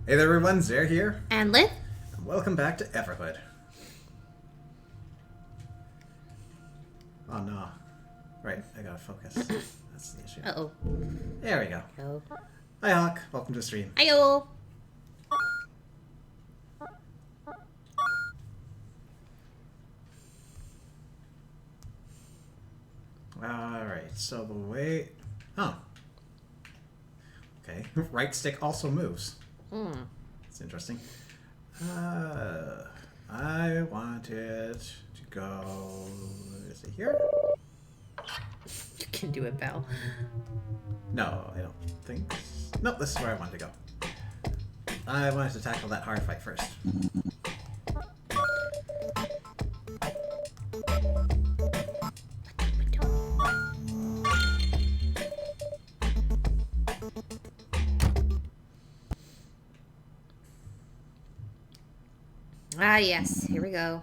Hey there everyone, Zare here. And Liv? And welcome back to Everhood. Oh no. Right, I gotta focus. That's the issue. Uh-oh. There we go. Oh. Hi Hawk, welcome to the stream. Ayo! Alright, so the way... Oh. Okay, right stick also moves. That's interesting. I want it to go... Is it here? You can do it, pal. No, I don't think... No, this is where I wanted to go. I wanted to tackle that hard fight first. Ah, yes. Here we go.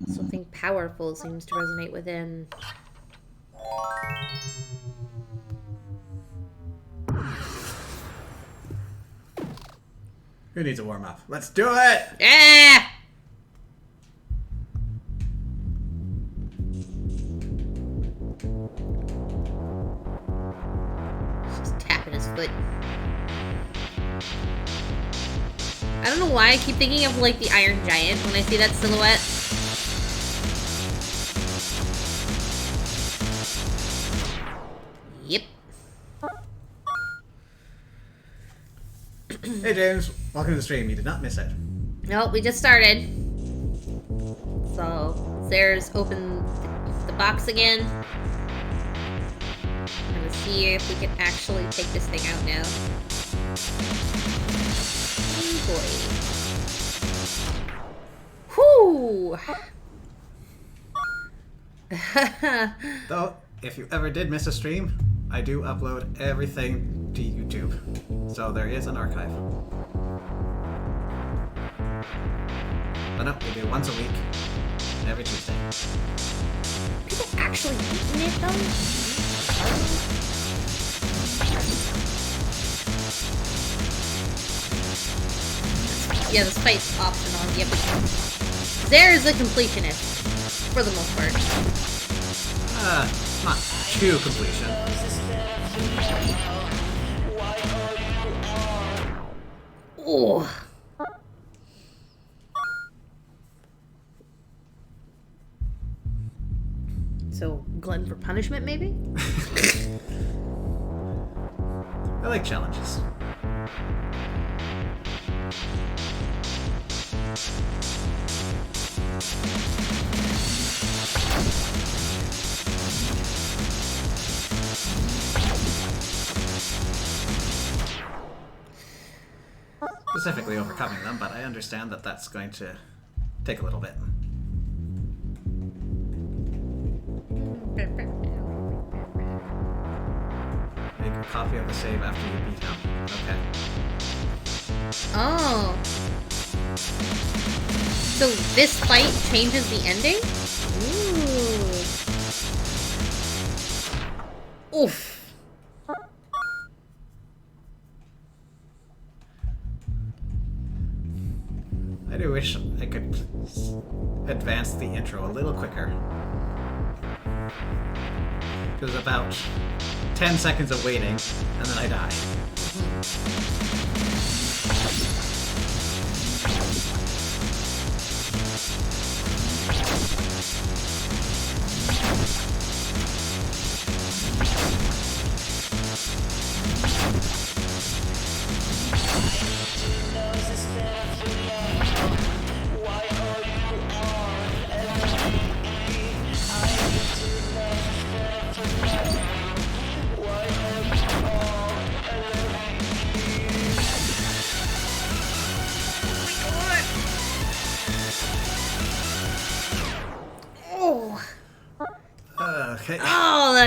Something powerful seems to resonate within. Who needs a warm-up? Let's do it! Yeah! Just tapping his foot. I don't know why I keep thinking of like the Iron Giant when I see that silhouette. Yep. Hey James, welcome to the stream. You did not miss it. Nope, we just started. So, Zare's open the box again. I'm gonna see if we can actually take this thing out now. Oh boy. Whew! Though, if you ever did miss a stream, I do upload everything to YouTube. So there is an archive. But no, we do once a week, every Tuesday. People actually eating it though? Yeah, the spice optional. Yep. There is a completionist, for the most part. Not to completion. Oh. So, glutton for punishment, maybe? I like challenges. Specifically overcoming them, but I understand that that's going to take a little bit. Make a copy of the save after you beat him. Okay. Oh. So this fight changes the ending? Ooh. Oof. I do wish I could advance the intro a little quicker. Because about 10 seconds of waiting, and then I die.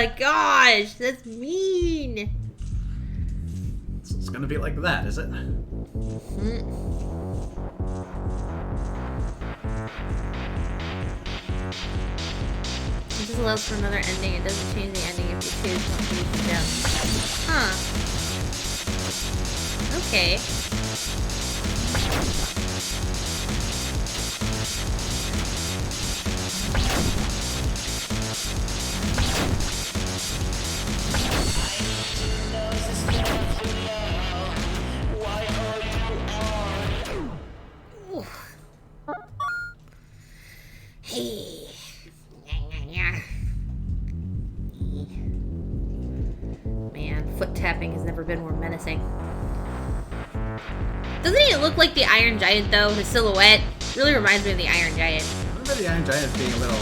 my gosh, that's mean. It's gonna be like that, is it? It just allows for another ending. It doesn't change the ending if you choose not to use the gem. Huh. Okay. Hey. Man, foot tapping has never been more menacing. Doesn't he look like the Iron Giant, though? His silhouette really reminds me of the Iron Giant. I remember the Iron Giant being a little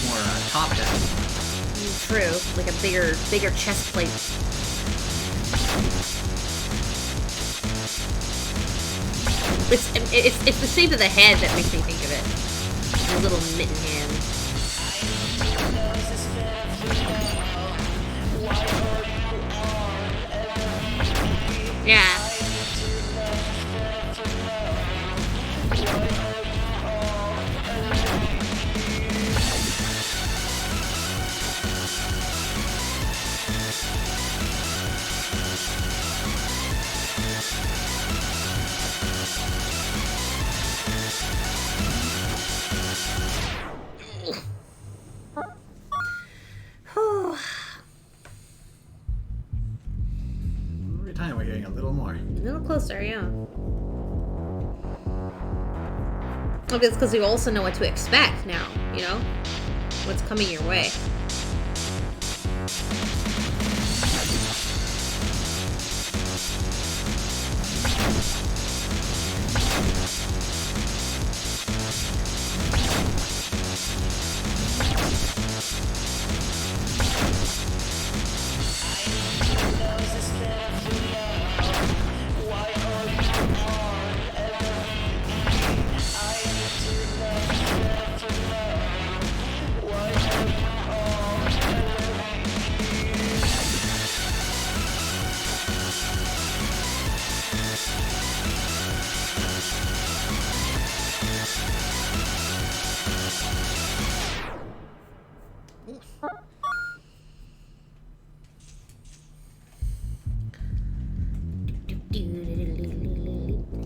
more top-heavy. True, like a bigger chest plate. It's the shape of the head that makes me think of it. The little mitten hand. Yeah. Every time we're getting a little more. A little closer, yeah. Okay, it's because you also know what to expect now, you know? What's coming your way.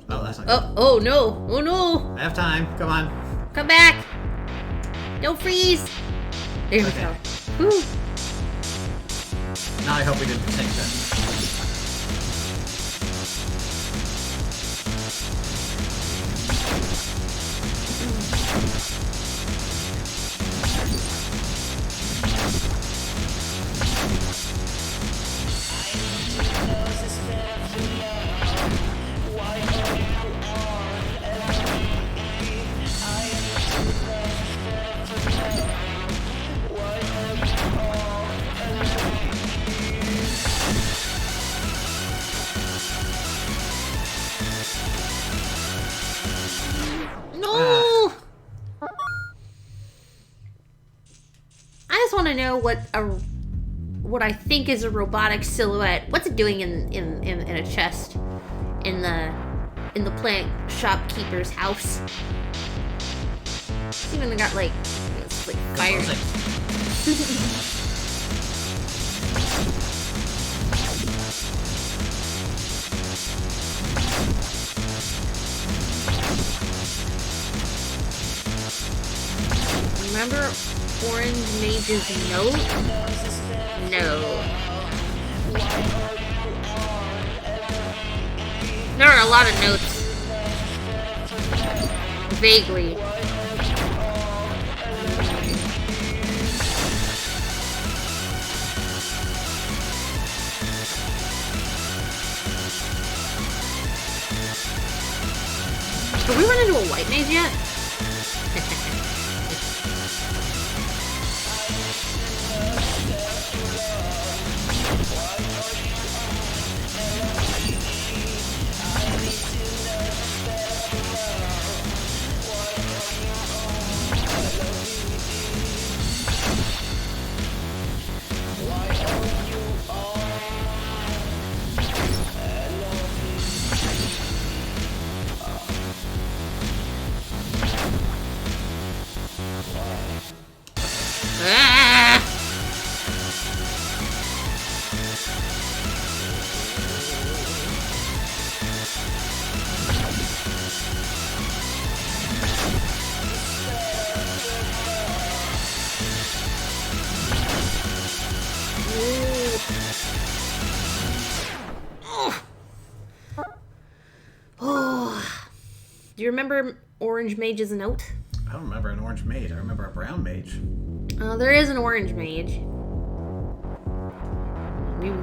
Oh, that's not good. Oh no! Oh no! I have time. Come on. Come back! Don't freeze! There we Okay. go. Whew. Now I hope we didn't sink that. No! I just want to know what I think is a robotic silhouette. What's it doing in a chest in the plant shopkeeper's house? It's even got like fire. Remember Orange Mage's note? No. There are a lot of notes. Vaguely. Have we run into a white mage yet? Oh. Do you remember Orange Mage's note? I don't remember an orange mage. I remember a brown mage. There is an orange mage.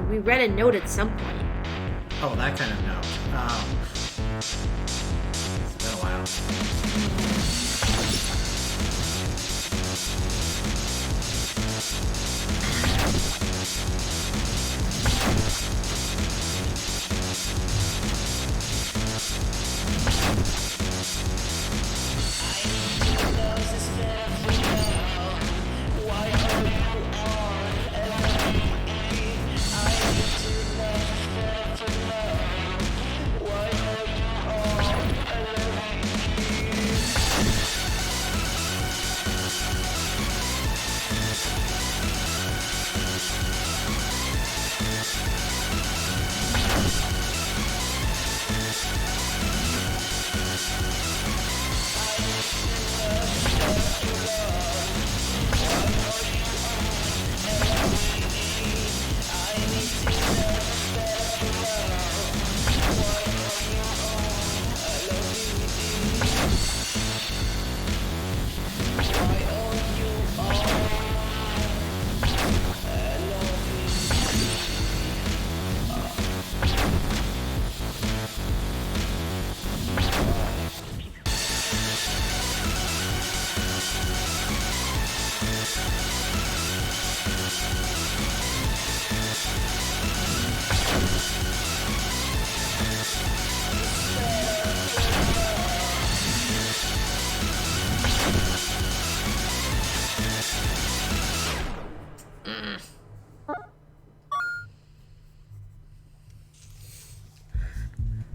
We read a note at some point. Oh, that kind of note. It's been a while.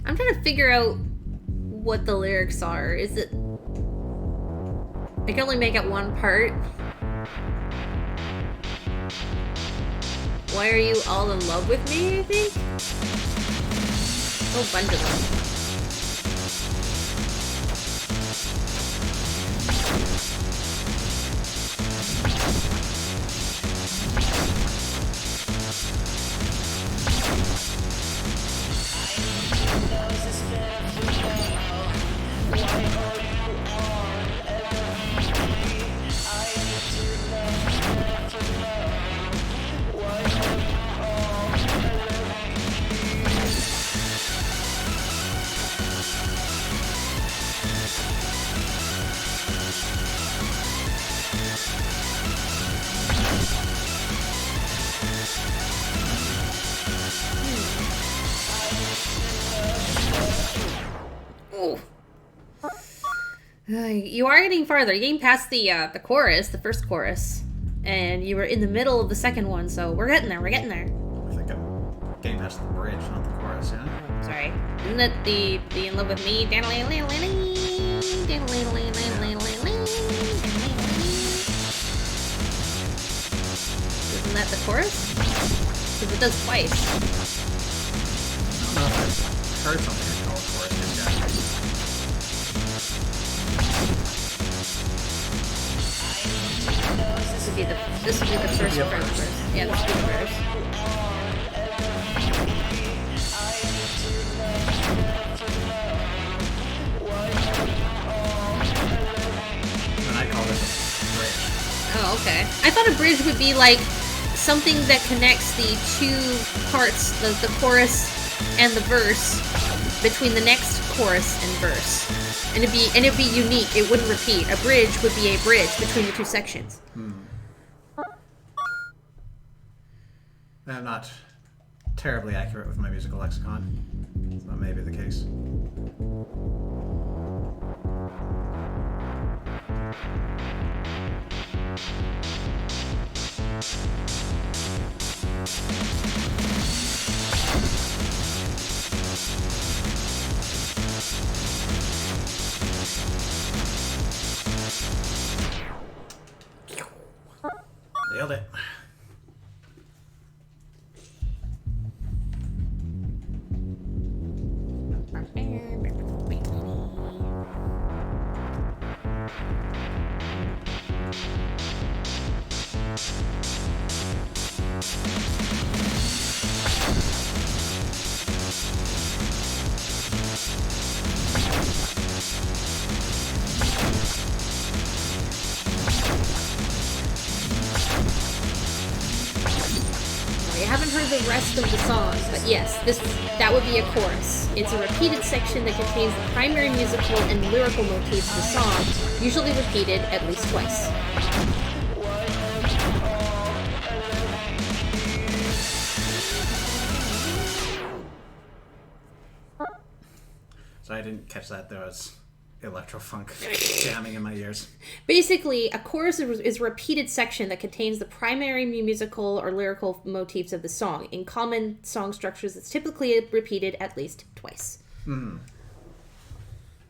I'm trying to figure out what the lyrics are. Is it... I can only make out one part. Why are you all in love with me, I think? A whole bunch of them. You are getting farther. You're getting past the chorus, the first chorus, and you were in the middle of the second one. So we're getting there. We're getting there. I think I'm getting past the bridge, not the chorus. Yeah. Sorry, isn't it the "Be in Love with Me"? Isn't that the chorus? Because it does twice. I don't know if I've heard something called chorus just yet. This would be the first verse. Yeah, this would be the verse. And I call this a bridge. Oh, okay. I thought a bridge would be like something that connects the two parts, the chorus and the verse, between the next chorus and verse. And it'd be unique. It wouldn't repeat. A bridge would be a bridge between the two sections. I'm not terribly accurate with my musical lexicon. So that may be the case. Nailed it. rest of the song. But yes, that would be a chorus. It's a repeated section that contains the primary musical and lyrical motifs of the song, usually repeated at least twice. So I didn't catch that. There was electro-funk jamming in my ears. Basically, a chorus is a repeated section that contains the primary musical or lyrical motifs of the song. In common song structures, it's typically repeated at least twice. Yeah,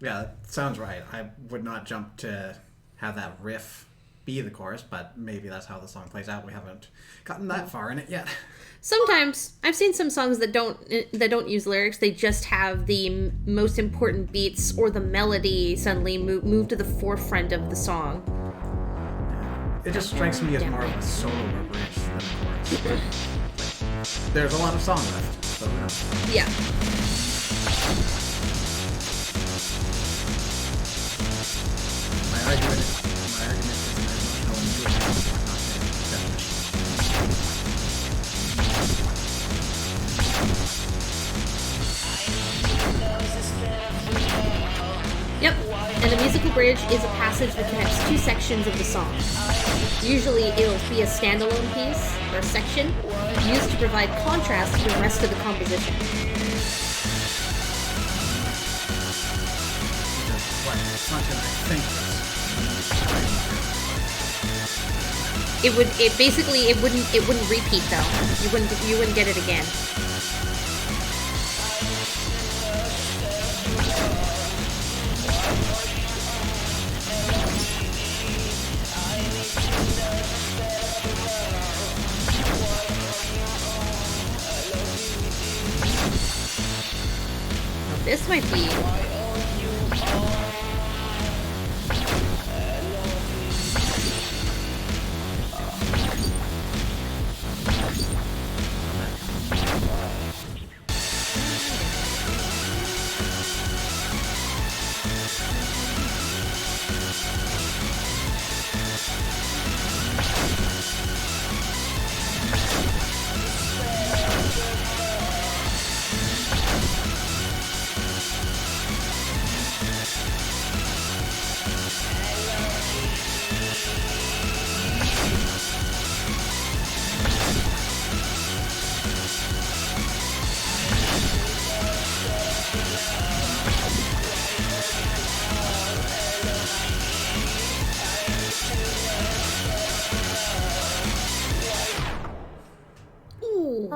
that sounds right. I would not jump to have that riff be the chorus, but maybe that's how the song plays out. We haven't gotten that far in it yet. Sometimes I've seen some songs that don't use lyrics. They just have the most important beats or the melody suddenly move to the forefront of the song. It just strikes me as more of a solo or bridge than a chorus. There's a lot of song left, so yeah. My argument is an emotional and intuitive, not a definition. Yep, and a musical bridge is a passage that connects two sections of the song. Usually it'll be a standalone piece or section used to provide contrast to the rest of the composition. It wouldn't repeat though. You wouldn't get it again. This might be. Ooh.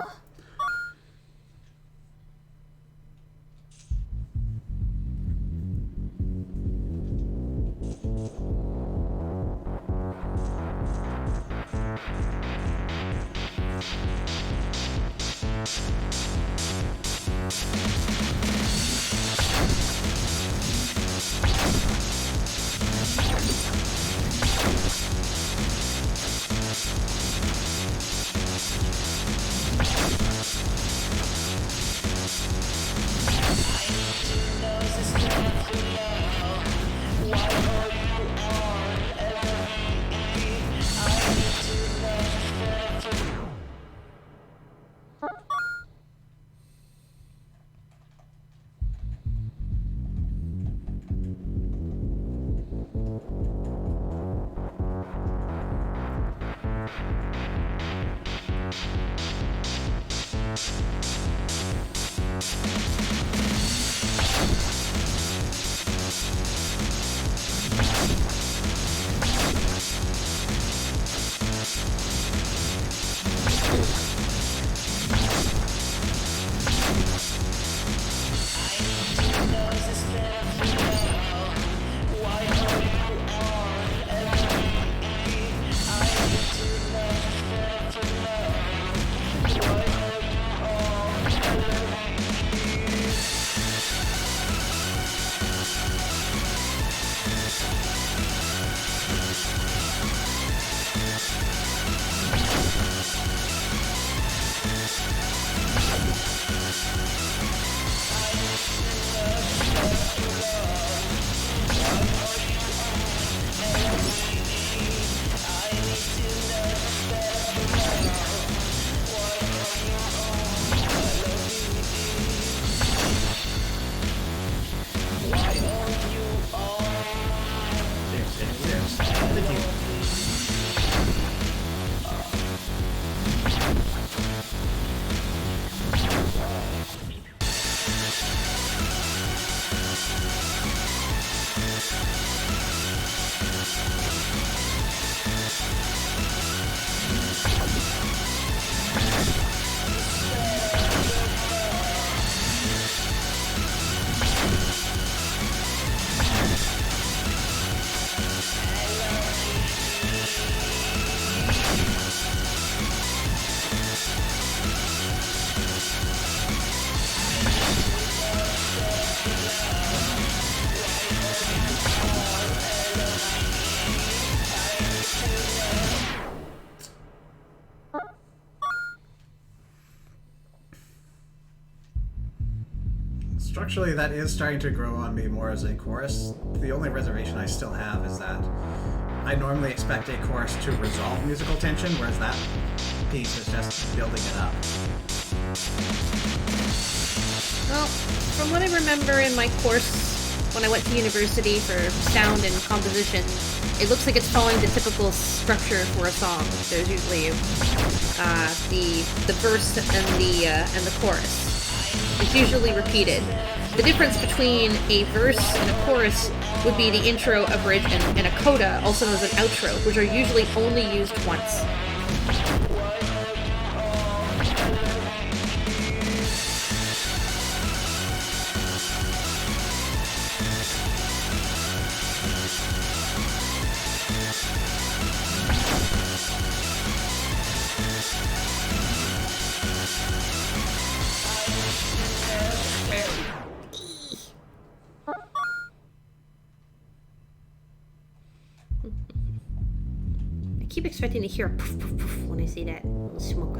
Structurally, that is starting to grow on me more as a chorus. The only reservation I still have is that I normally expect a chorus to resolve musical tension, whereas that piece is just building it up. Well, from what I remember in my course when I went to university for sound and composition, it looks like it's following the typical structure for a song. There's usually the verse and the chorus. It's usually repeated. The difference between a verse and a chorus would be the intro, a bridge, and a coda, also known as an outro, which are usually only used once. I keep expecting to hear a poof poof poof when I see that smoke.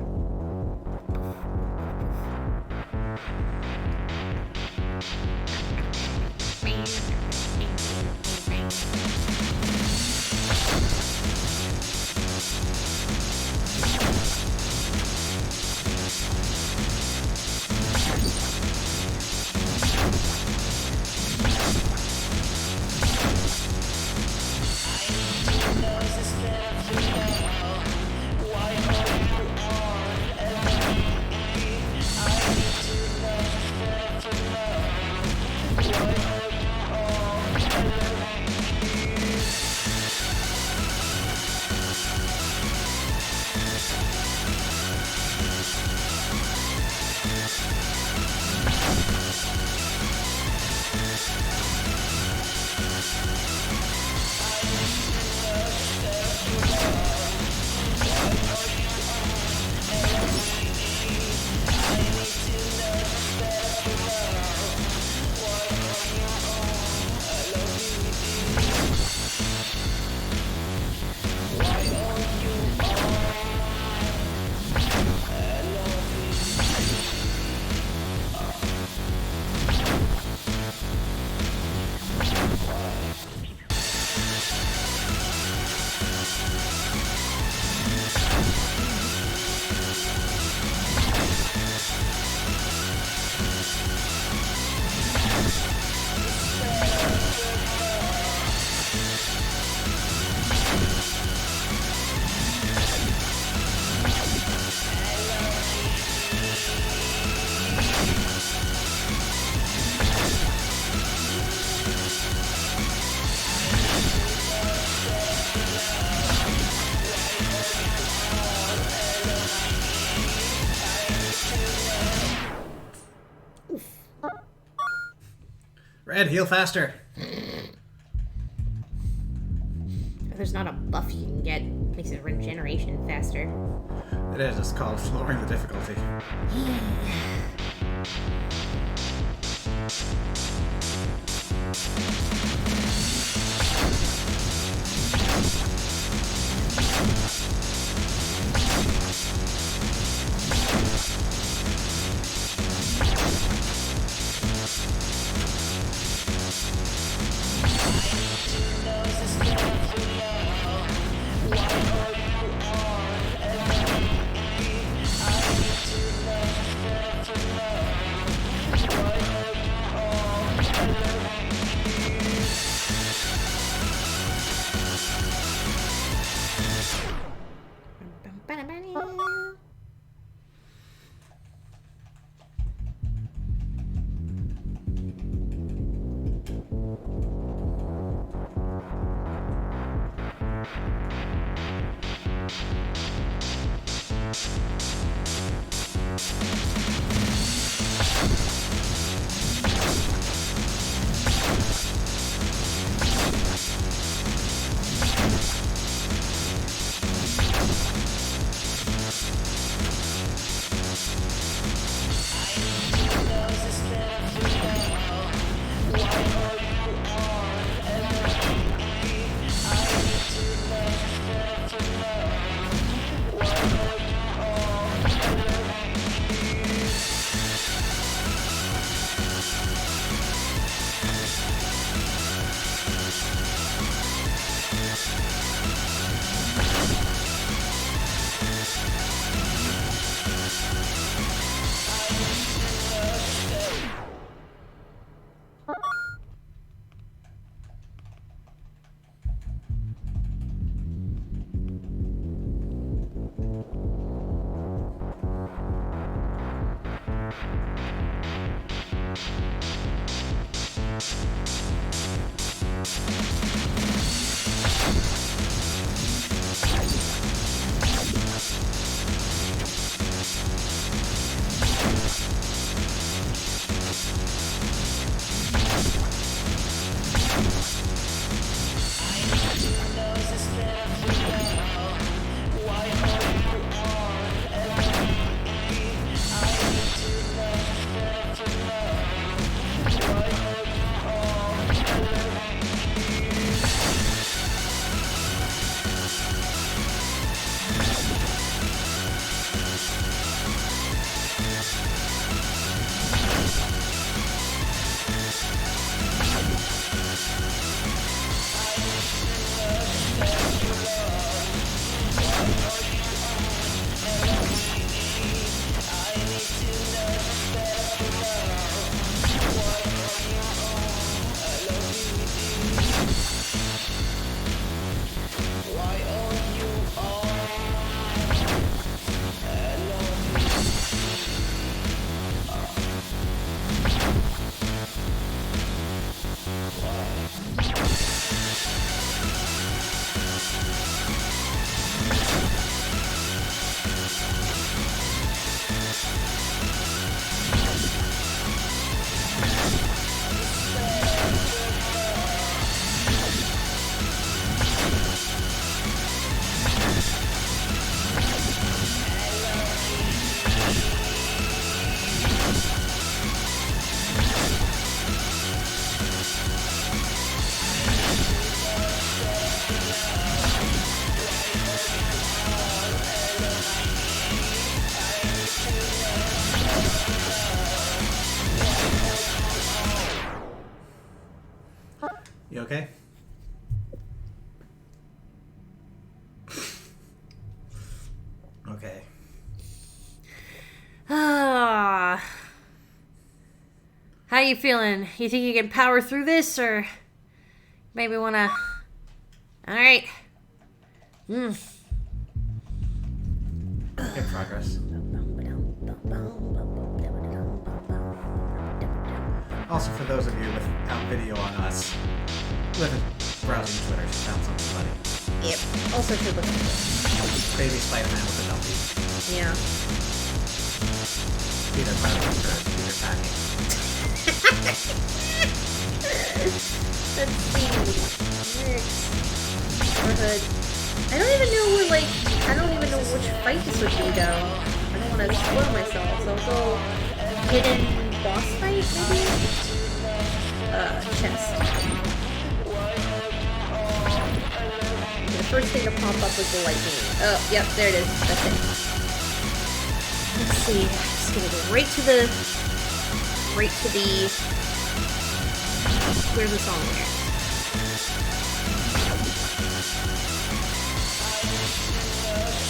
Red, heal faster. There's not a buff you can get. Makes it regeneration faster. It is. It's called lowering the difficulty. You okay? Okay. Ah. How you feeling? You think you can power through this, or maybe wanna... Alright. In progress. Also, for those of you without video on us, with browsing Twitter, she found something funny. Yep. Also should look at this. Baby Spider-Man with a dumpy. Yeah. Peter Parker, Peter packing. Let's see. Everhood. I don't even know where, like, I don't even know which fight this would be, though. I don't want to spoil myself, so I'll go hidden boss fight, maybe? Chest. The first thing to pop up was the lightning. Oh, yep, there it is. That's it. Let's see. I'm just gonna go right to the... Where's the song here?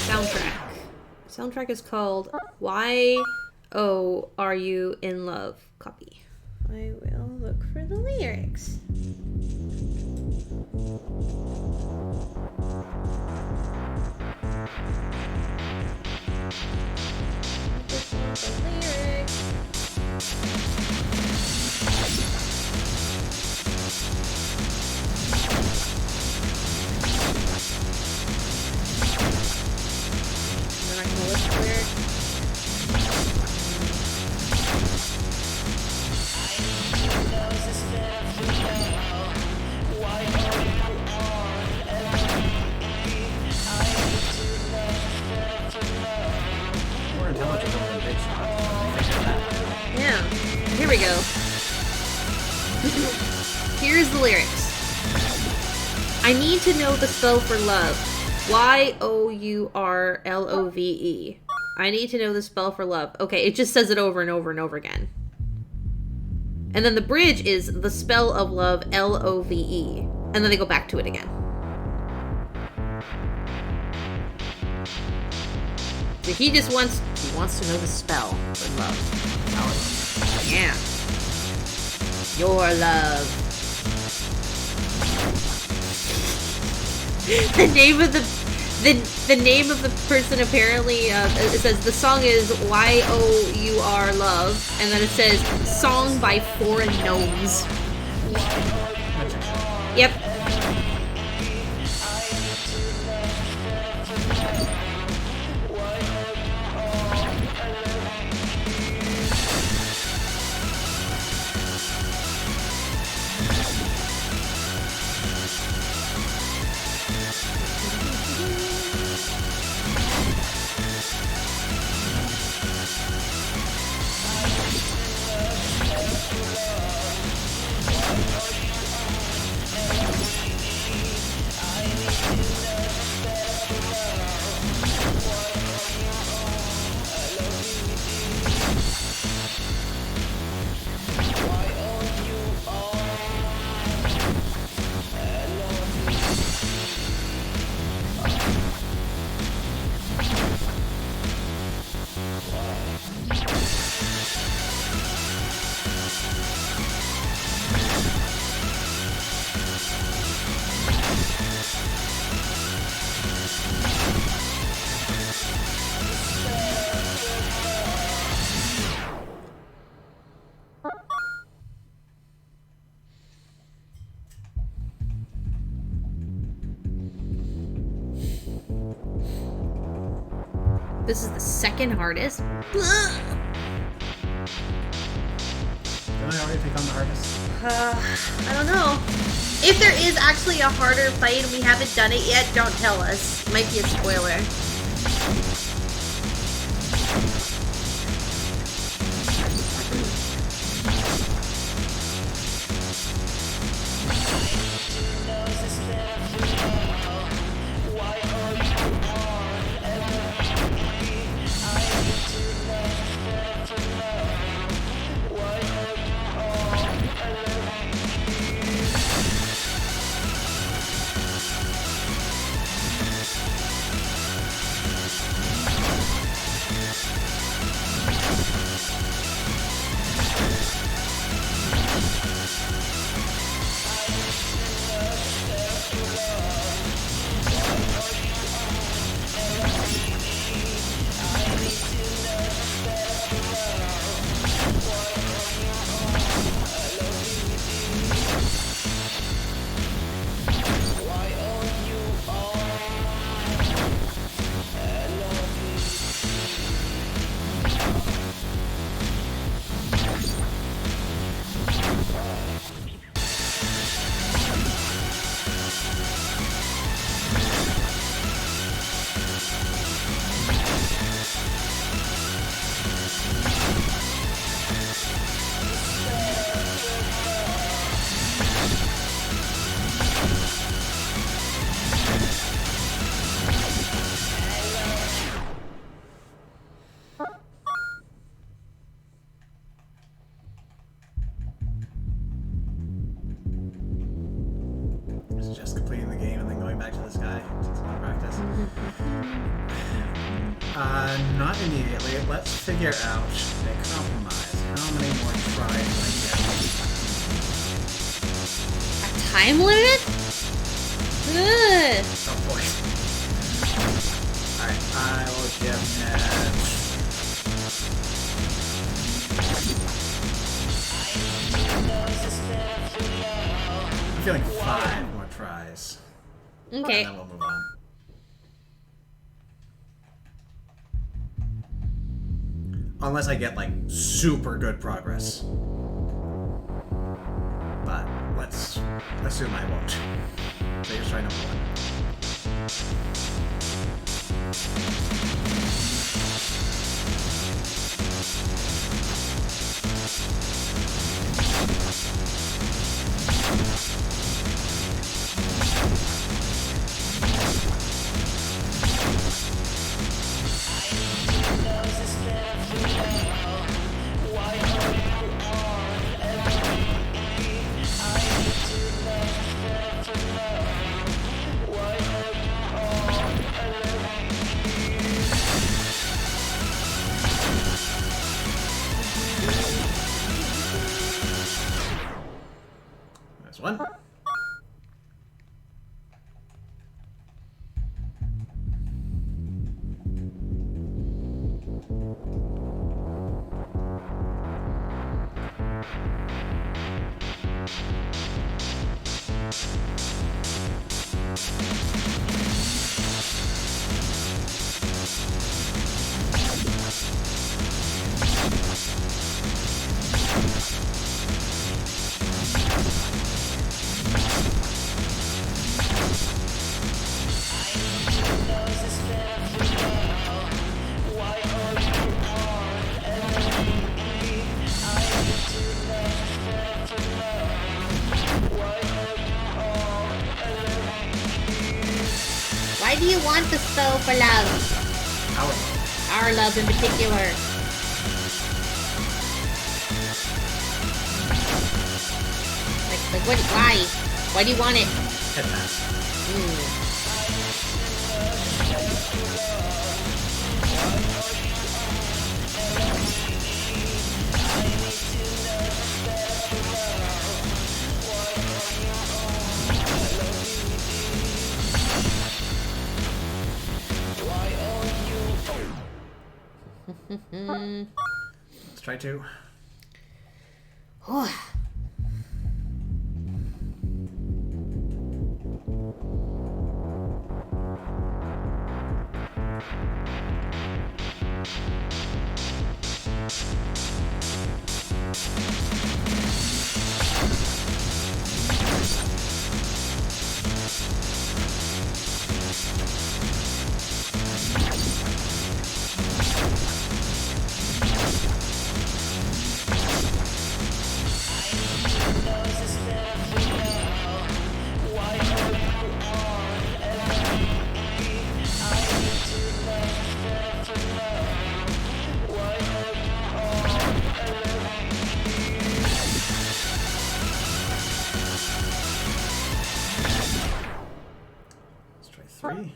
Soundtrack. Soundtrack is called Why Oh Are You in Love? Copy. I will look for the lyrics. This one's the lyrics. I'm not gonna list the lyrics. More intelligent than Big Shot. Yeah. Here we go. Here's the lyrics. I need to know the spell for love. Y-O-U-R-L-O-V-E. I need to know the spell for love. Okay, it just says it over and over and over again. And then the bridge is the spell of love, L-O-V-E. And then they go back to it again. So he wants to know the spell for love. Our love. Yeah. Your love. The name of the name of the person apparently it says the song is YOUR Love, and then it says song by Foreign Gnomes. Yep. This is the second hardest. Didn't I already pick on the hardest? I don't know. If there is actually a harder fight and we haven't done it yet, don't tell us. It might be a spoiler. It's just completing the game and then going back to this guy. It's a lot of practice. Not immediately. Let's figure out a compromise. How many more tries do I get? A time limit? Ugh. Oh boy. Alright, I will give it... I'm feeling 5 more tries. Okay. And then we'll move on. Unless I get, like, super good progress. But let's assume I won't. So here's try number 1. one. Why do you want the spell for love? Our love in particular. Like what? Why? Why do you want it? Headmask. Let's try 2. Let's try 3.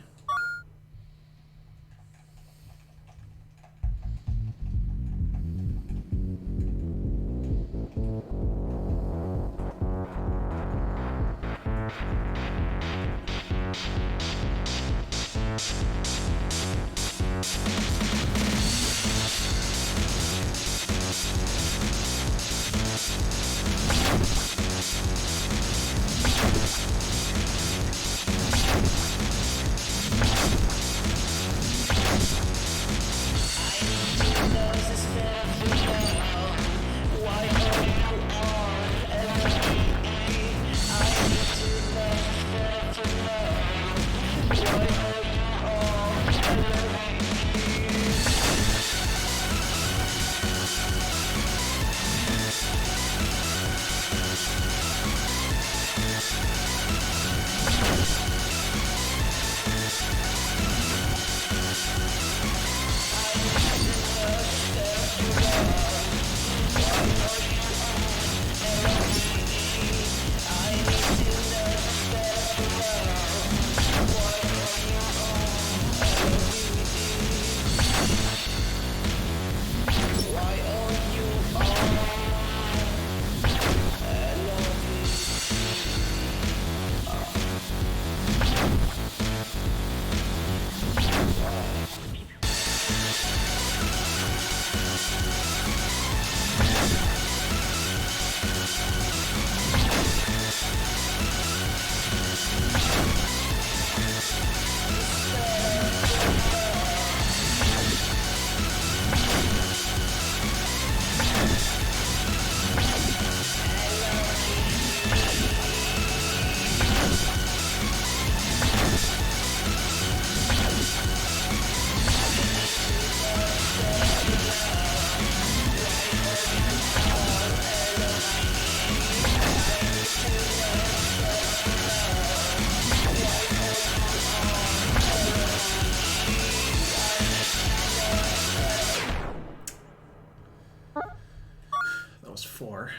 That was 4.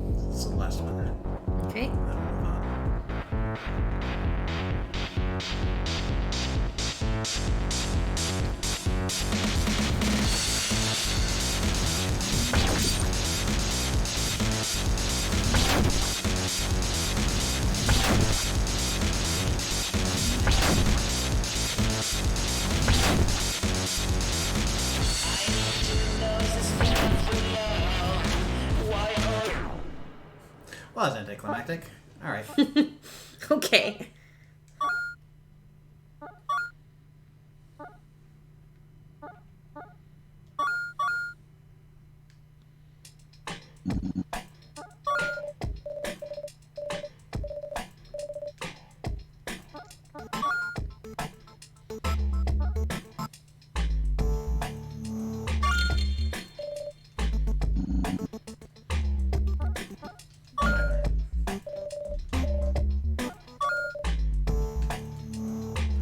This is the last one. Okay. Then we'll move on. Was anticlimactic. Alright. Okay.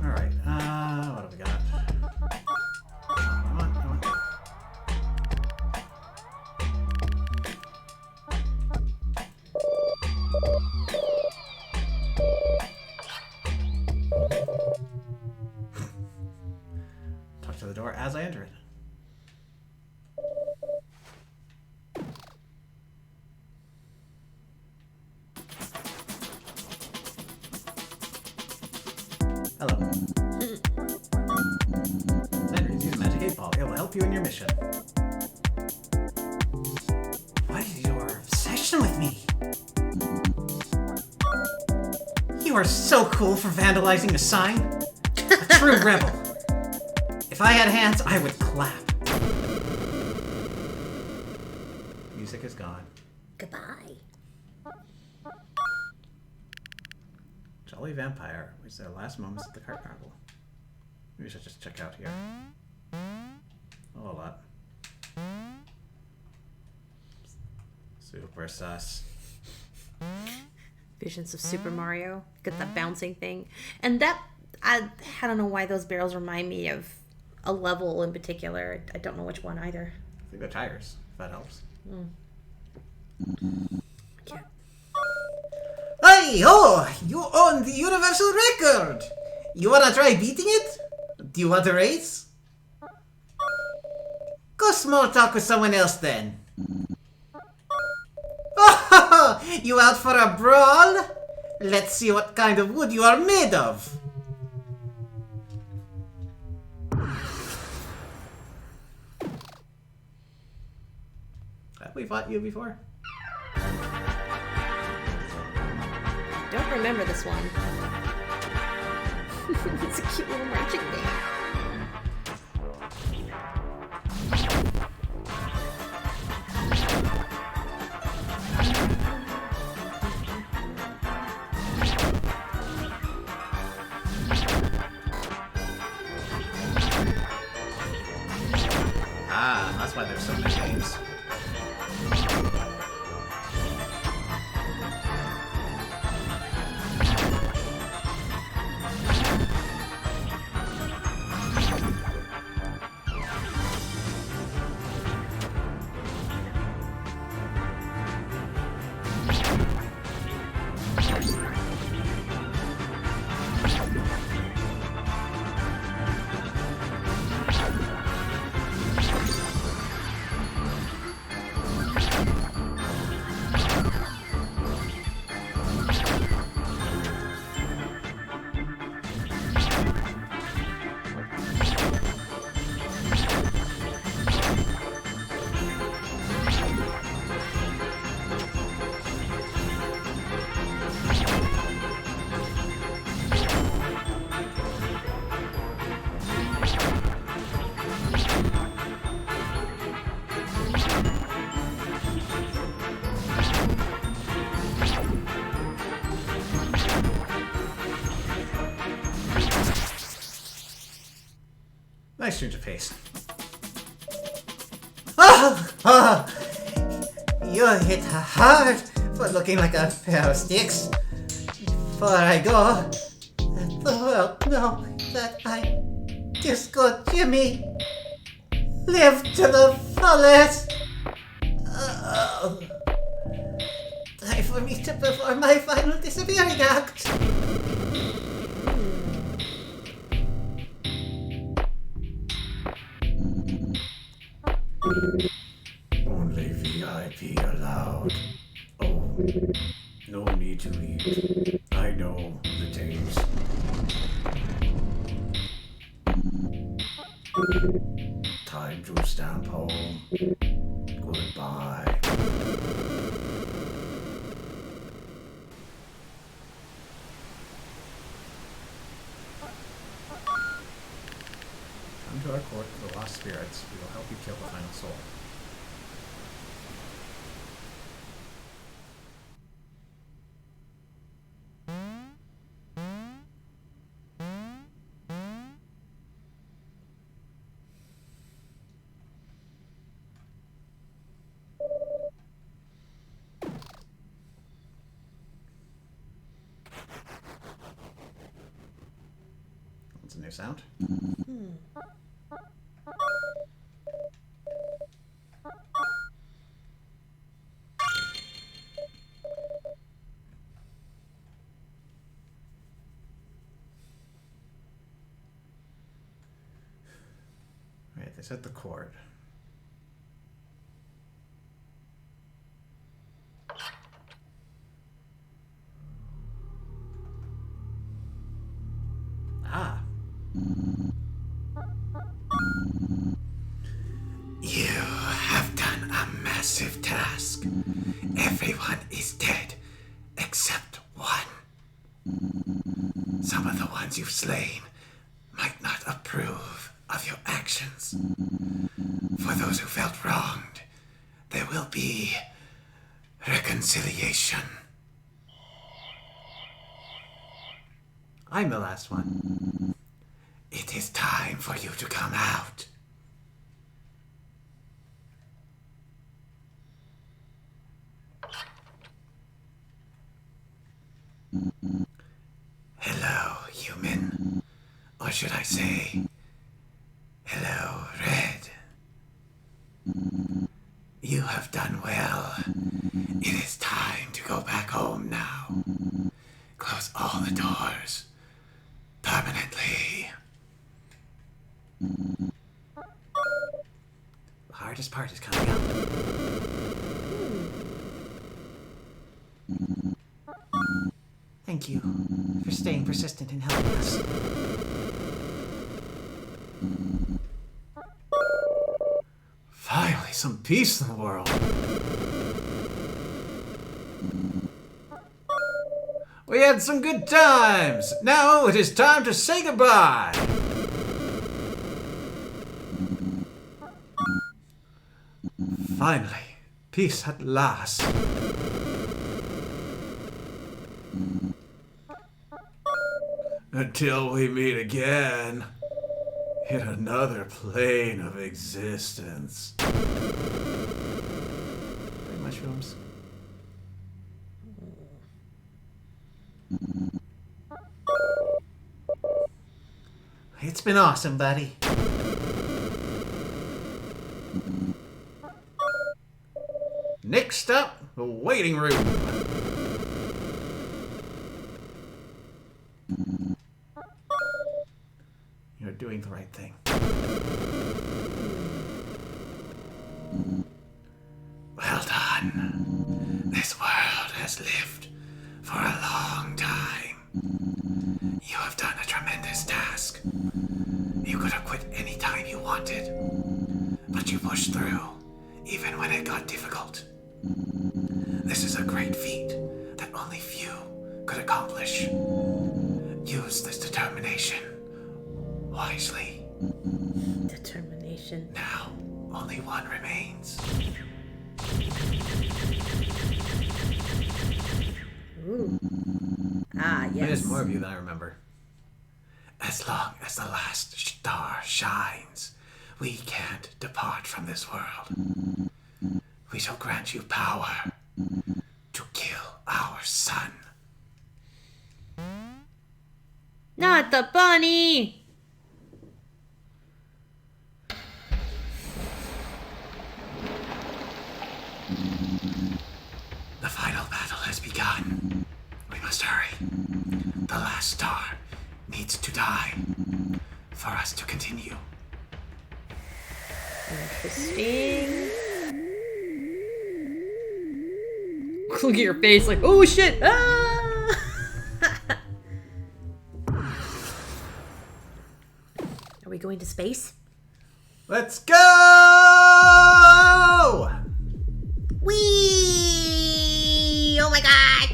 Alright, what have we got? I want. Talk to the door as I enter it. Hello. Sanders, use a magic 8 ball. It will help you in your mission. What is your obsession with me? You are so cool for vandalizing a sign. A true rebel. If I had hands, I would clap. Music is gone. Goodbye. Jolly Vampire was their last moments at the card carnival. Maybe we should just check out here. Oh, a lot. Super sus. Visions of Super Mario. Get the bouncing thing. And that, I don't know why those barrels remind me of a level in particular. I don't know which one either. I think they're tires, if that helps. Yeah. Hey ho! You own the universal record! You wanna try beating it? Do you want a race? Go small talk with someone else then. Oh, you out for a brawl? Let's see what kind of wood you are made of. Have we fought you before? Don't remember this one. It's a cute little marching band. Ah, that's why there's so many names. Nice change of pace. You hit hard for looking like a pair of sticks. Before I go, let the world know that I, Disco Jimmy, live to the fullest. Time for me to perform my final disappearing act. Only VIP allowed. Oh, no need to eat. I know the days. Time to stamp home. Goodbye. to our court of the lost spirits. We will help you kill the final soul. That's a new sound. Right, they set the cord. Ah. You have done a massive task. Everyone is dead, except one. Some of the ones you've slain might not approve of your actions. For those who felt wronged, there will be reconciliation. I'm the last one. It is time for you to come out. Hello, human. Or should I say, hello, Red. You have done well. It is time to go back home now. Close all the doors. Permanently. The hardest part is coming up. Thank you for staying persistent and helping us. Finally, some peace in the world. We had some good times. Now it is time to say goodbye. Finally, peace at last. Until we meet again in another plane of existence. Hey, mushrooms. It's been awesome, buddy. Next up, the waiting room. You're doing the right thing. Well done. This world has lived for a long time. You have done a tremendous task. You could have quit any time you wanted, but you pushed through, even when it got difficult. This is a great feat that only few could accomplish. Use this determination wisely. Determination. Now, only one remains. Ooh. Ah, yes. There's more of you than I remember. As long as the last star shines, we can't depart from this world. We shall grant you power to kill our son. Not the bunny! The final battle has begun. We must hurry. The last star needs to die for us to continue. Interesting. Look at your face like, oh shit! Ah! Are we going to space? Let's go! Whee! Oh my god!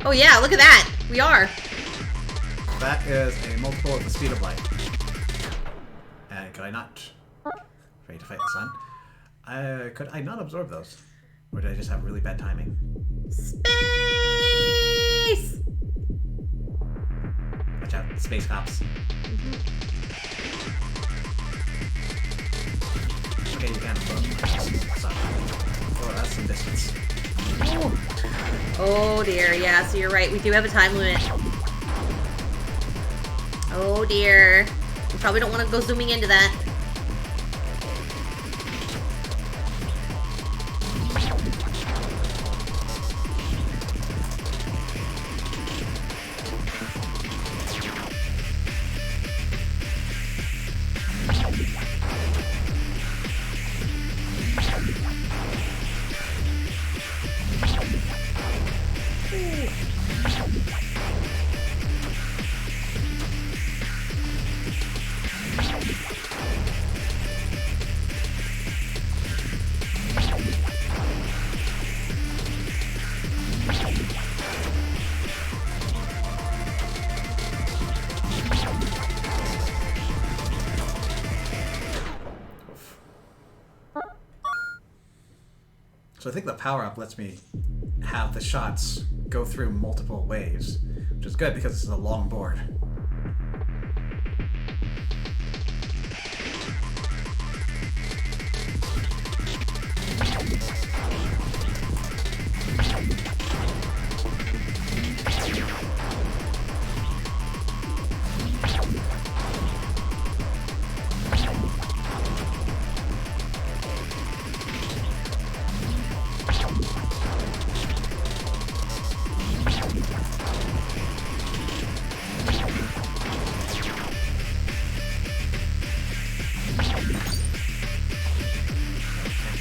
Oh yeah, look at that! We are. That is a multiple of the speed of light. could I not? Ready to fight the sun? Could I not absorb those? Or did I just have really bad timing? Space! Watch out, space cops. Okay, you can't absorb them. Oh, that's some distance. Oh dear, yeah, so you're right. We do have a time limit. Oh dear. We probably don't want to go zooming into that. So I think the power-up lets me have the shots go through multiple waves, which is good because this is a long board.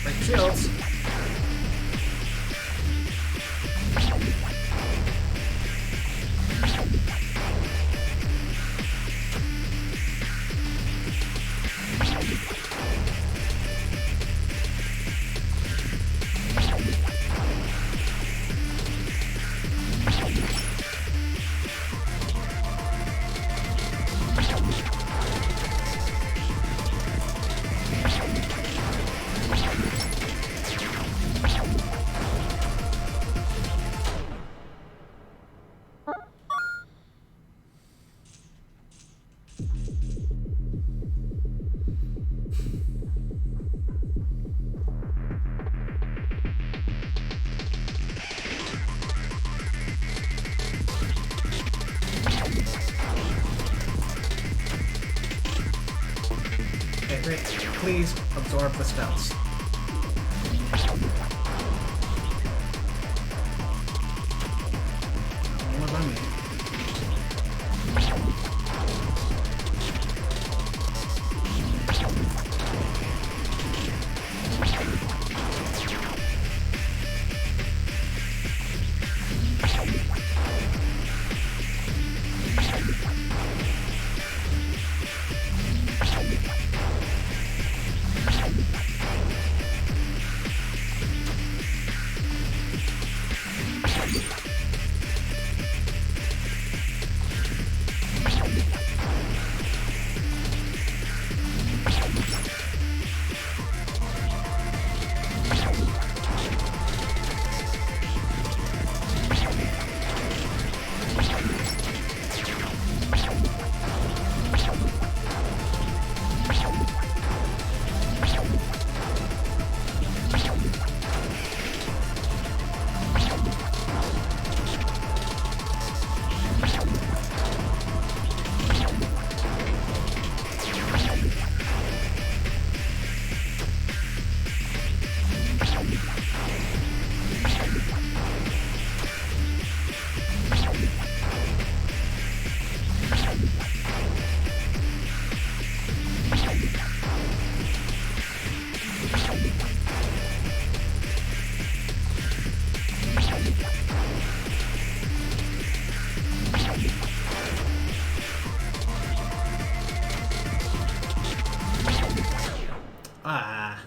Break shields. Okay, great. Please absorb the spells. What about me? Ah.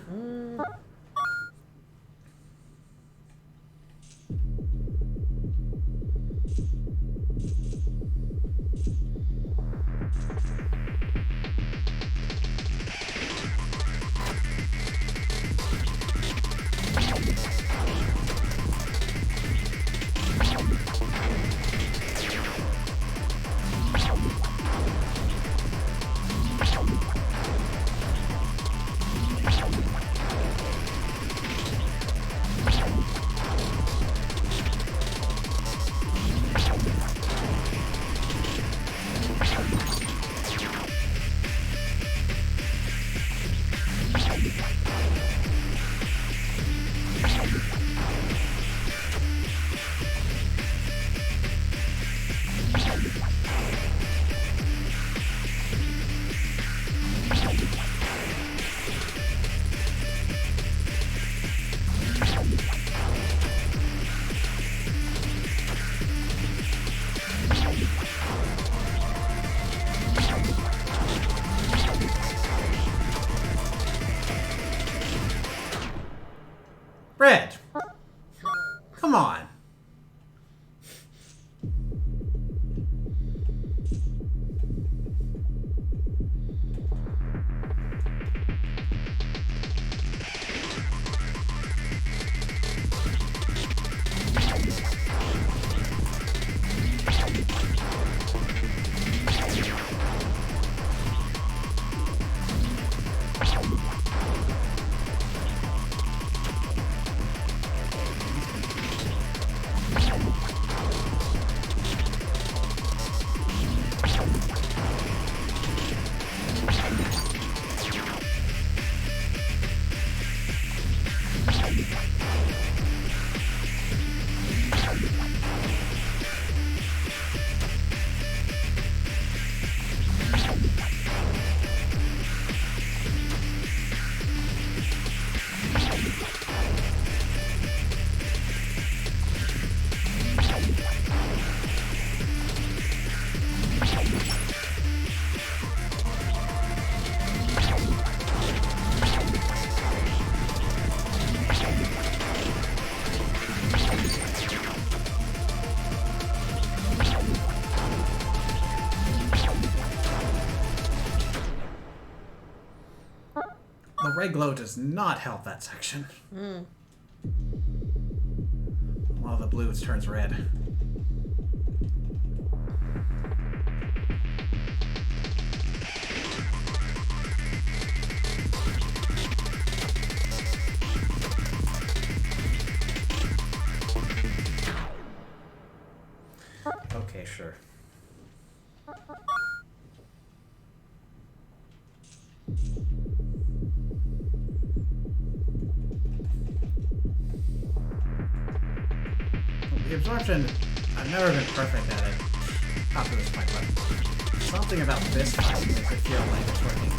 Red! Come on. The red glow does not help that section. While the blue turns red. Okay, sure. The absorption, I've never been perfect at it up to this point, but something about this fight makes it feel like it's working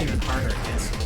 even harder against me.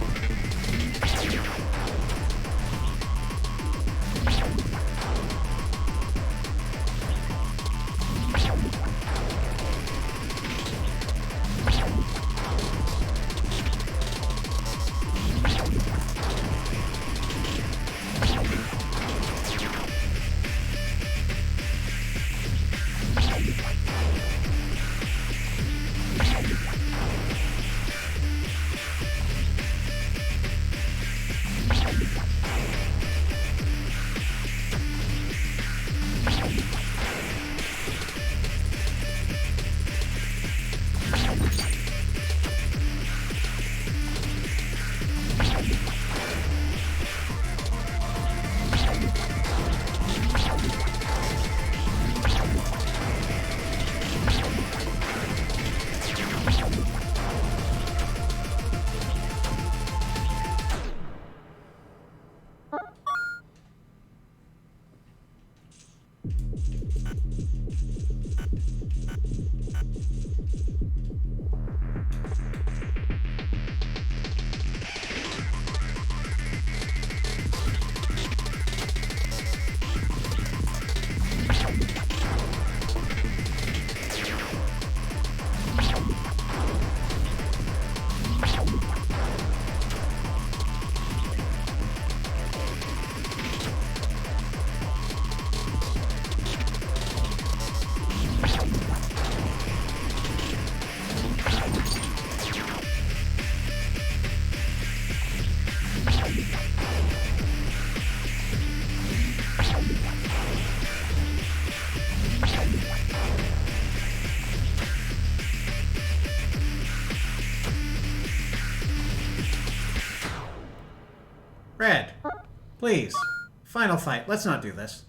Red, please. Final fight. Let's not do this.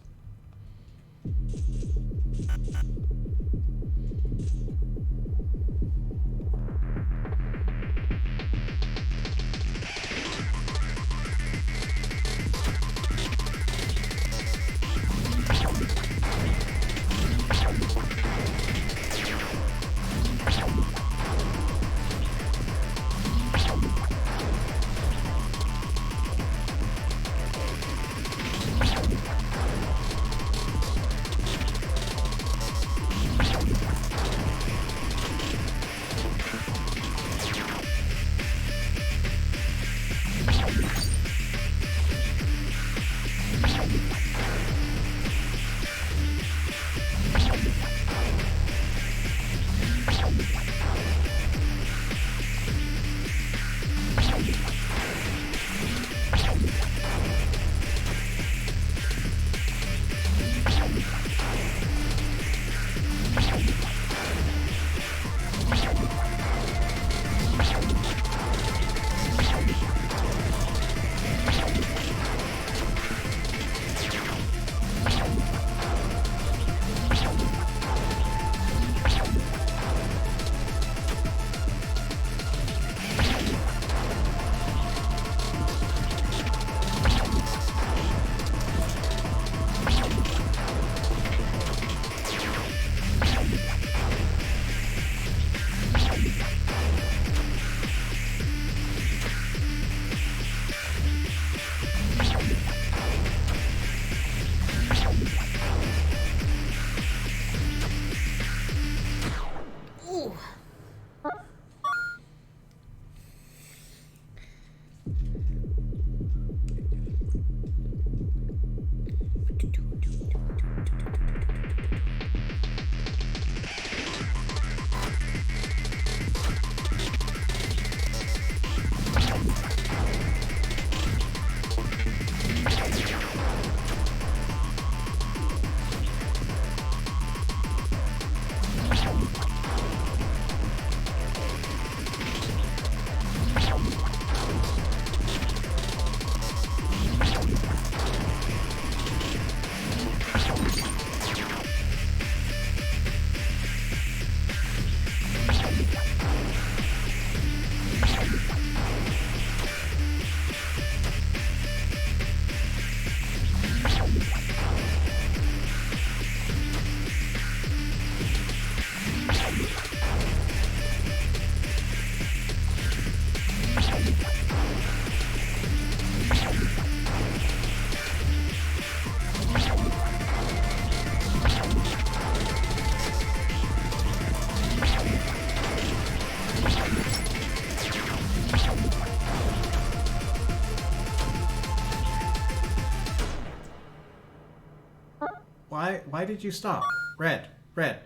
Why did you stop? Red. Red.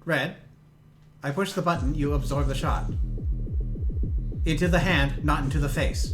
Red. I push the button, you absorb the shot. Into the hand, not into the face.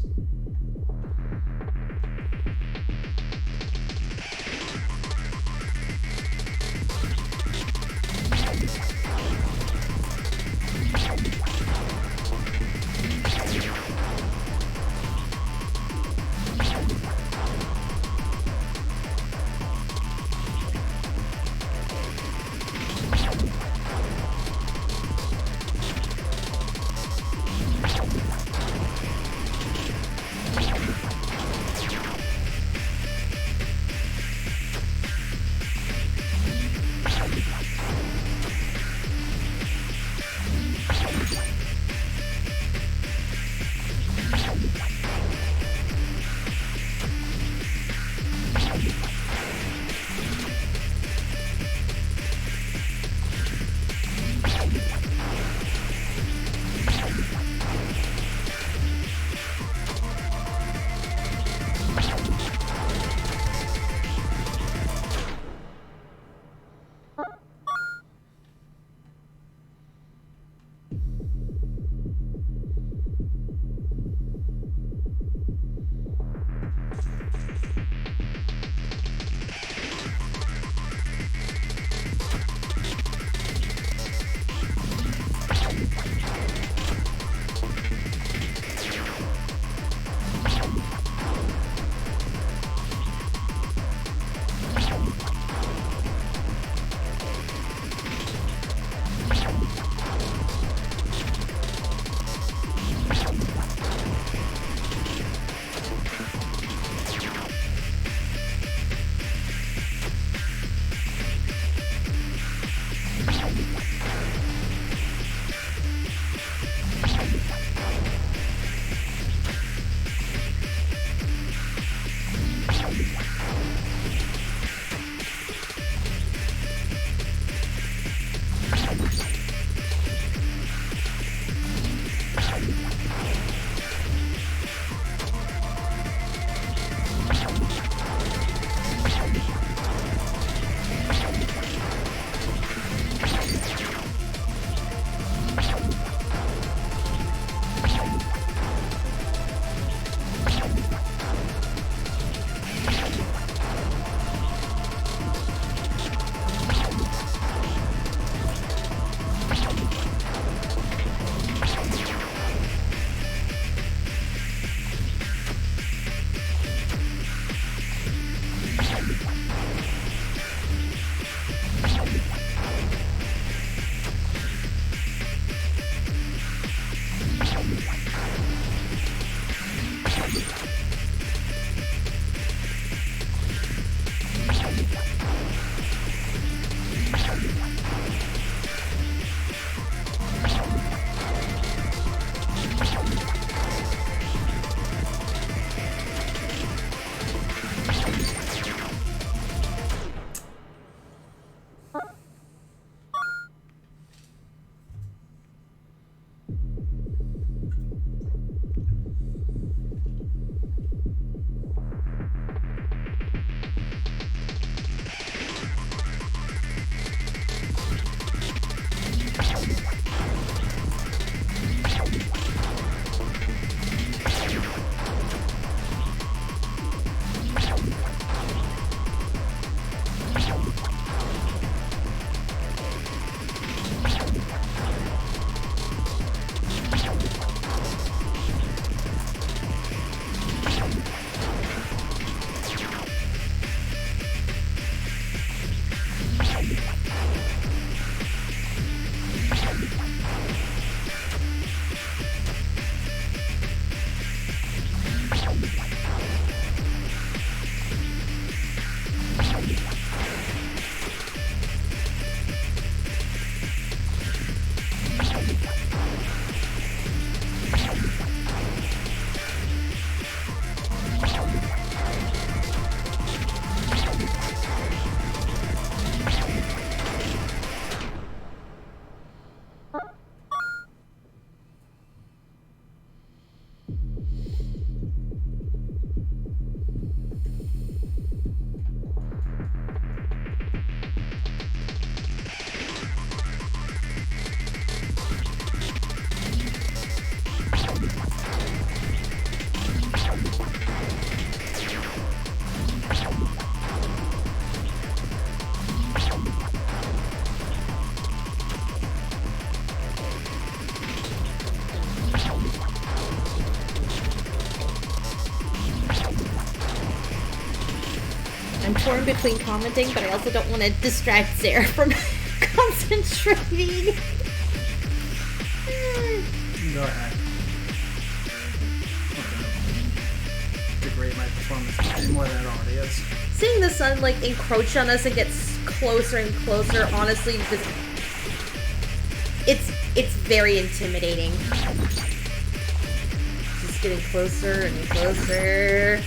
I'm torn between commenting, but I also don't want to distract Sarah from concentrating. Go ahead. Degrade my performance more than it already is. Seeing the sun like encroach on us and get closer and closer, honestly, it's very intimidating. Just getting closer and closer.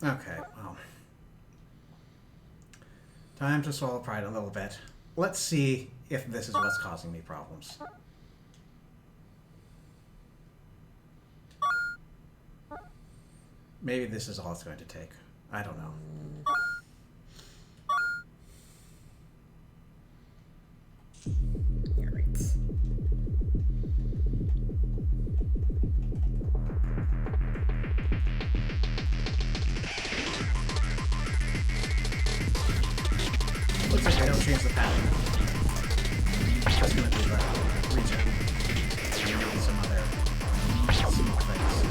Okay, well. Time to swallow pride a little bit. Let's see if this is what's causing me problems. Maybe this is all it's going to take. I don't know. Looks like they don't change the pattern. It's just going to be the region. And maybe some other small things.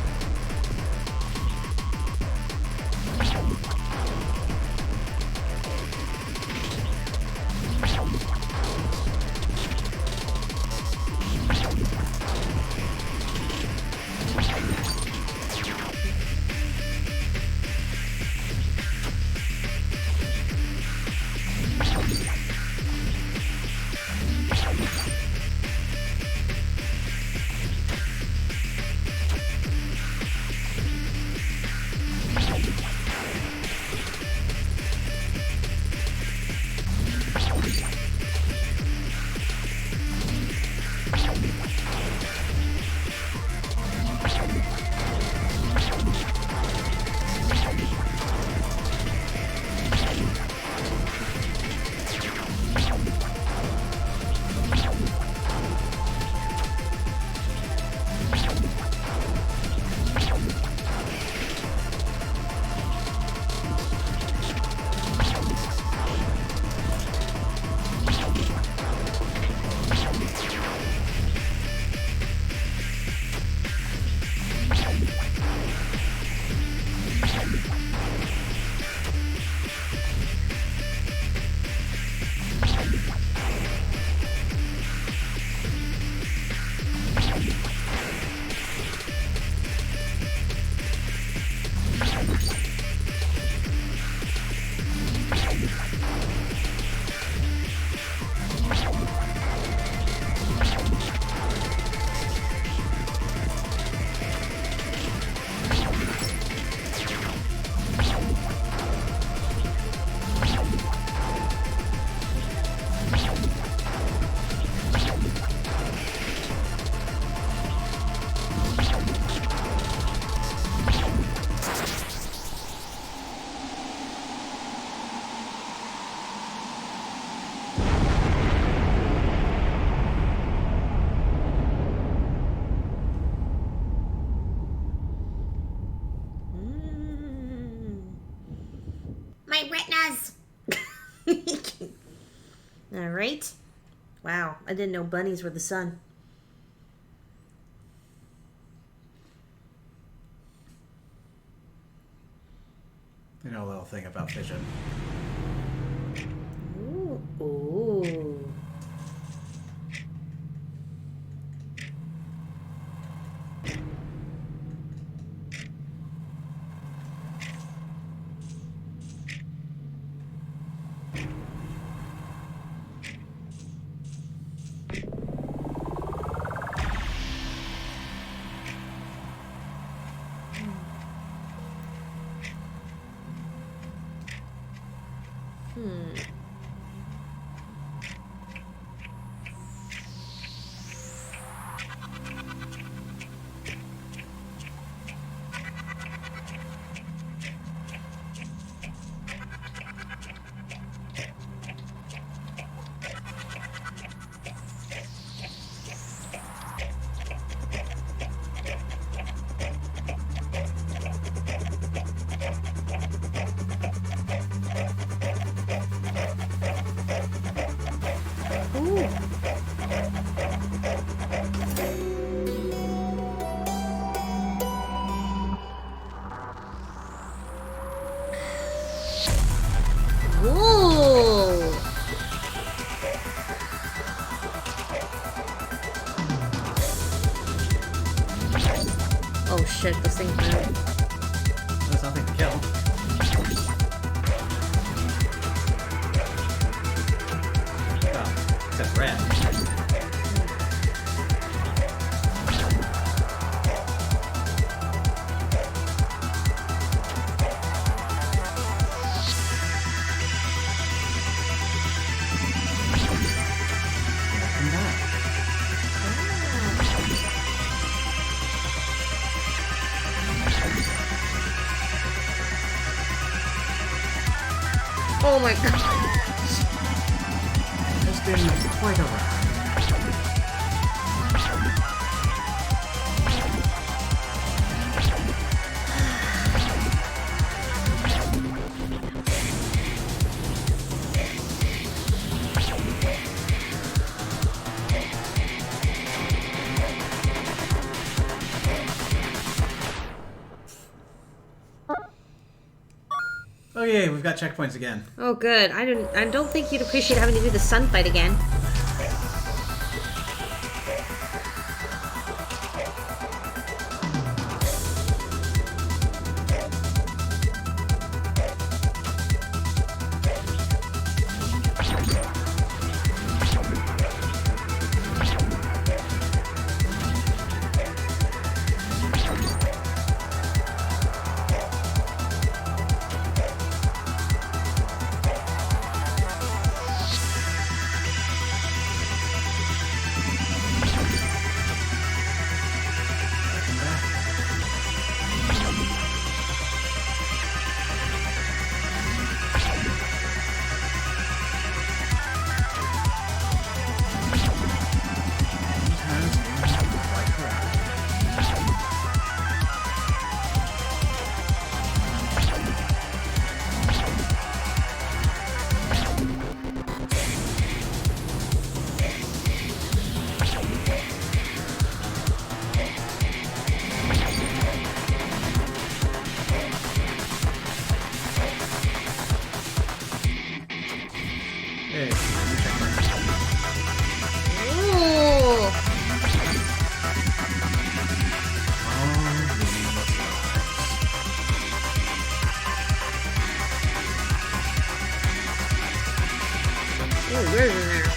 My retinas! Alright. Wow, I didn't know bunnies were the sun. You know a little thing about vision. Ooh. Ooh. shit, this thing's moving. There's nothing to kill. Well, except red. Oh my god. It's been quite a ride. Oh yay, we've got checkpoints again. Oh good. I don't think you'd appreciate having to do the sun fight again. Hey, checkpoints. Ooh. Ooh, where's in there?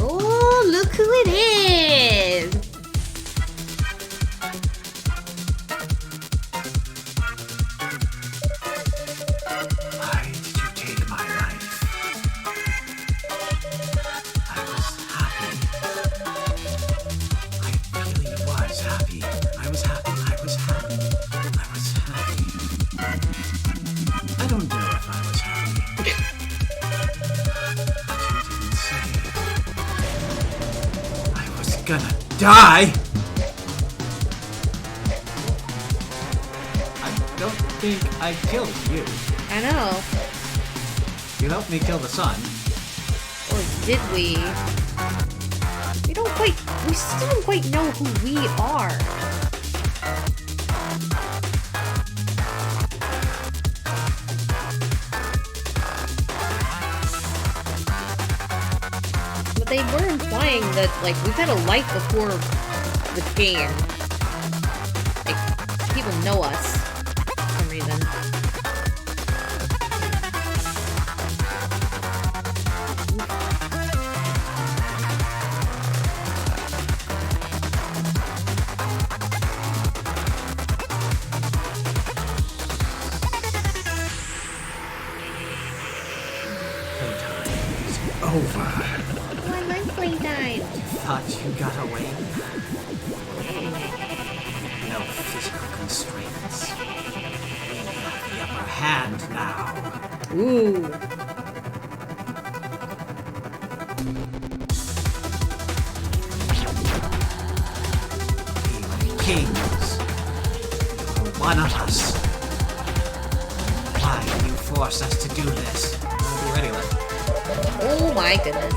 Oh, look who it is! Why did you take my life? I was happy. I really was happy. I was happy. I was happy. I was happy. I don't know if I was happy. But you didn't say. I was gonna die! I don't think I killed you. I know. You helped me kill the sun. Or did we? We still don't quite know who we are. But they were implying that, like, we've had a life before the game. Like, people know us for some reason. over. My lunch playtime. Thought you got away? No physical constraints. You have the upper hand now. Ooh. Be like kings. You are one of us. Why do you force us to do this? I'll be ready, Liz. Oh my goodness.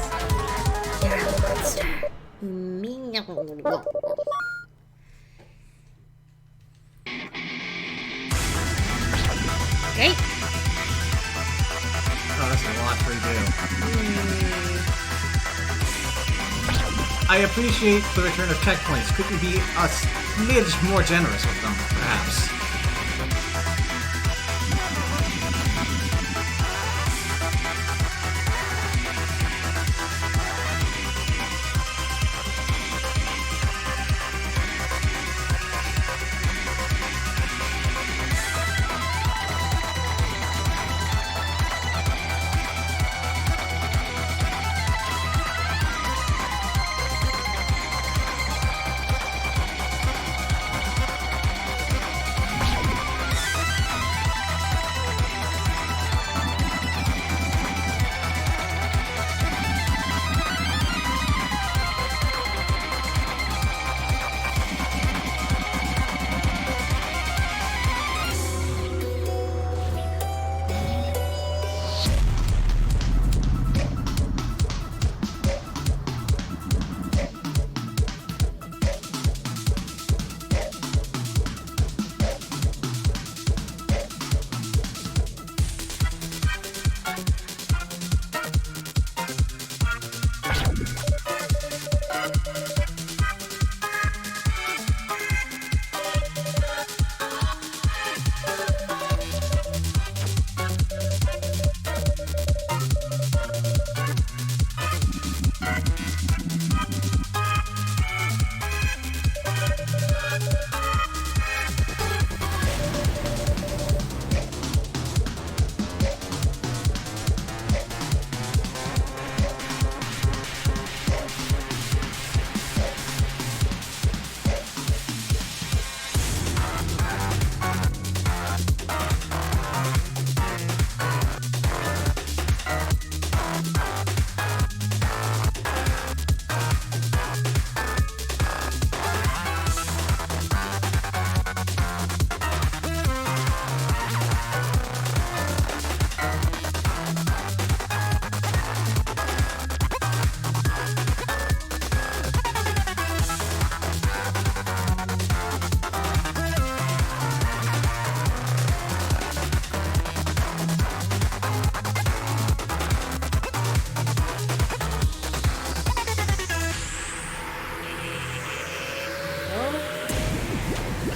You're a monster. Meow. Okay. Oh, that's a lot to redo. I appreciate the return of checkpoints. Could you be a smidge more generous with them, perhaps?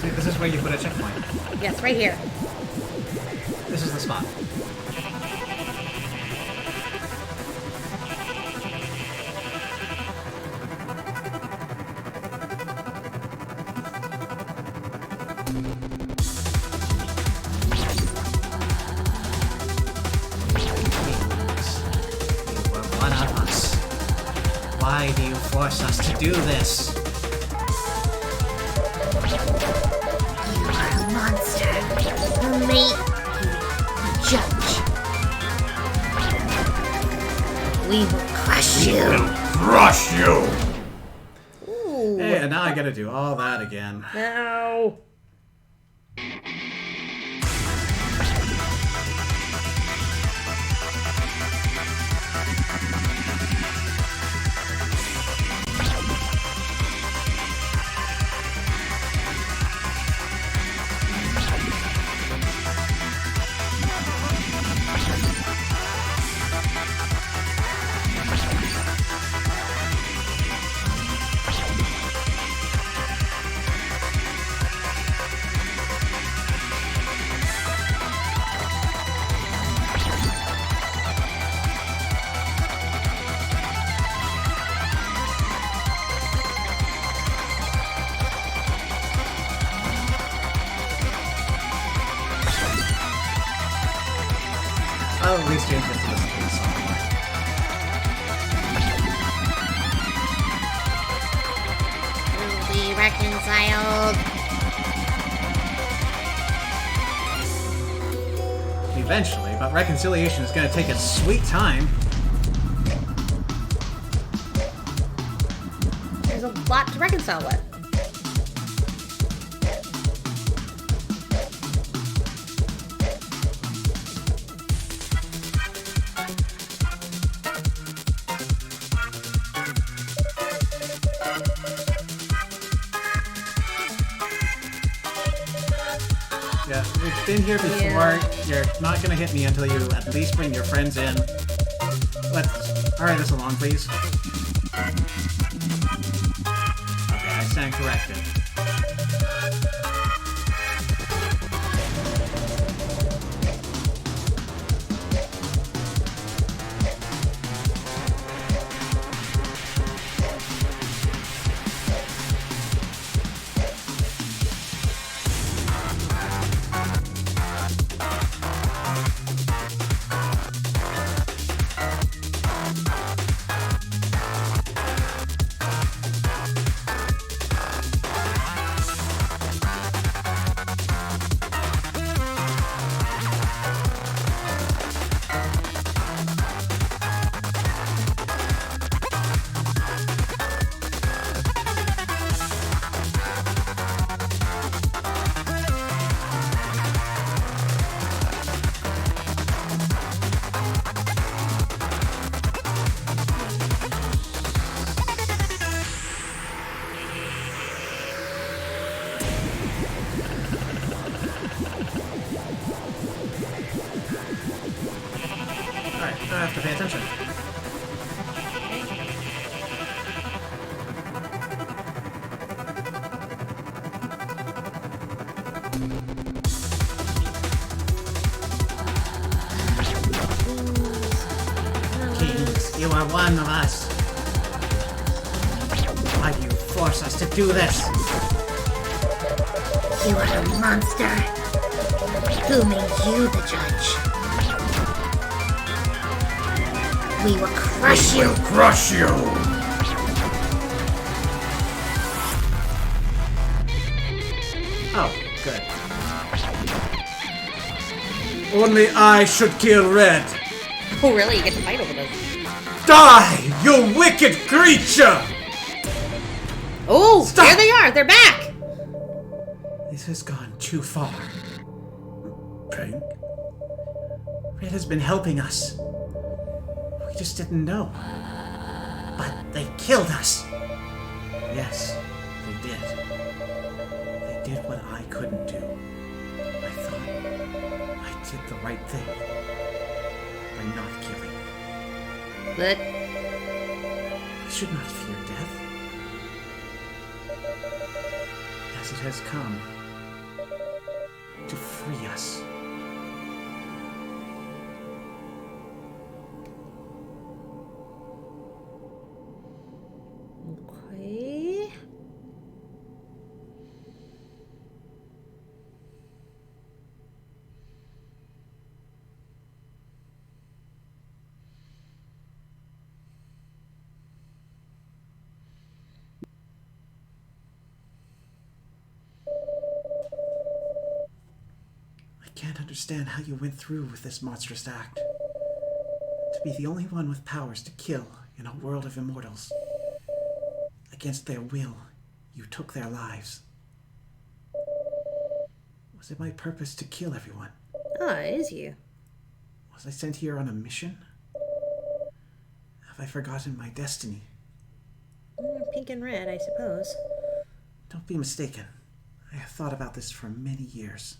See, this is where you put a checkpoint. Yes, right here. This is the spot. You were one of us. Why do you force us to do this? You are a monster. Only judge. We will crush you. Crush you! Ooh. Hey, and now I gotta do all that again. No. I'll at least change this to listen to the song. reconciled. Eventually, but reconciliation is going to take its sweet time. There's a lot to reconcile with. Yeah, we've been here before. Yeah. You're not going to hit me until you at least bring your friends in. Let's hurry this along, please. Okay, I stand corrected. Alright, I have to pay attention. Kings, you are one of us. Why do you force us to do this? You are a monster. Who made you the judge? We will crush you. Crush you! Oh, good. Only I should kill Red. Oh, really? You get to fight over this? Die, you wicked creature! Oh, Stop! there they are. They're back. This has gone too far. Prank? Red has been helping us. We just didn't know. But they killed us. Yes, they did. They did what I couldn't do. I thought I did the right thing by not killing. But We should not fear death. As it has come to free us. okay. I can't understand how you went through with this monstrous act. To be the only one with powers to kill in a world of immortals. Against their will, you took their lives. Was it my purpose to kill everyone? Oh, it is you. Was I sent here on a mission? Have I forgotten my destiny? Pink and red, I suppose. Don't be mistaken. I have thought about this for many years.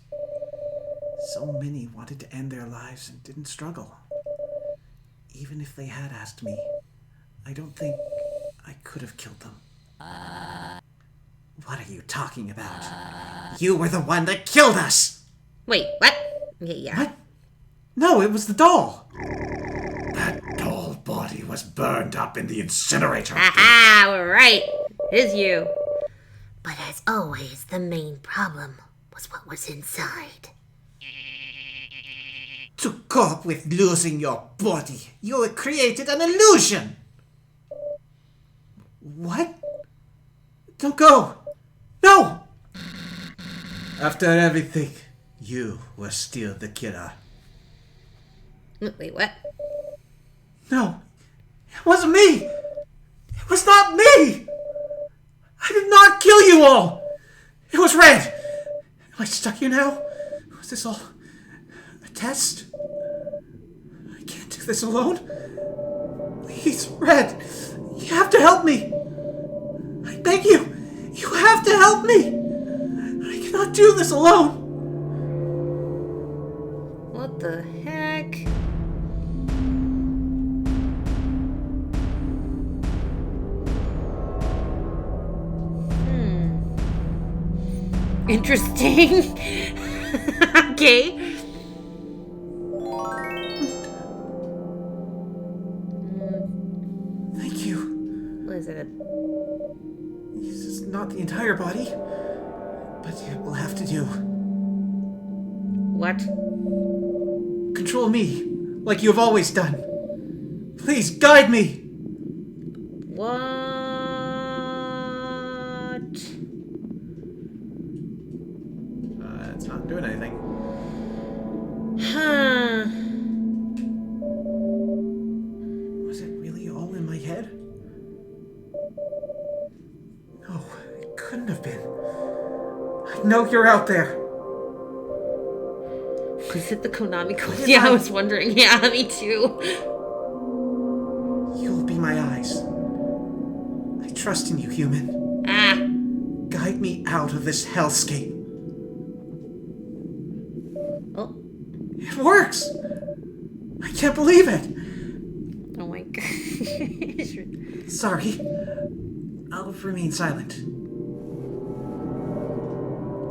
So many wanted to end their lives and didn't struggle. Even if they had asked me, I don't think I could have killed them. What are you talking about? You were the one that killed us! Wait, what? Yeah. What? No, it was the doll! That doll body was burned up in the incinerator. Aha, we're right. It is you. But as always, the main problem was what was inside. To cope with losing your body, you created an illusion! What? Don't go! No! After everything, you were still the killer. Wait, what? No, it wasn't me! It was not me! I did not kill you all! It was Red! Am I stuck here now? Was this all a test? I can't do this alone. Please, Red, you have to help me! I beg you! You have to help me! I cannot do this alone! What the heck? Interesting. Okay. Thank you. What is it? This is not the entire body, but it will have to do. What? Control me, like you have always done. Please guide me! What? It's not doing anything. Huh. Was it really all in my head? No, it couldn't have been. I know you're out there. Was it the Konami code? If Yeah, I I- was wondering. Yeah, me too. You'll be my eyes. I trust in you, human. Ah. Guide me out of this hellscape. Oh. It works! I can't believe it! Oh my god. Sorry. I'll remain silent.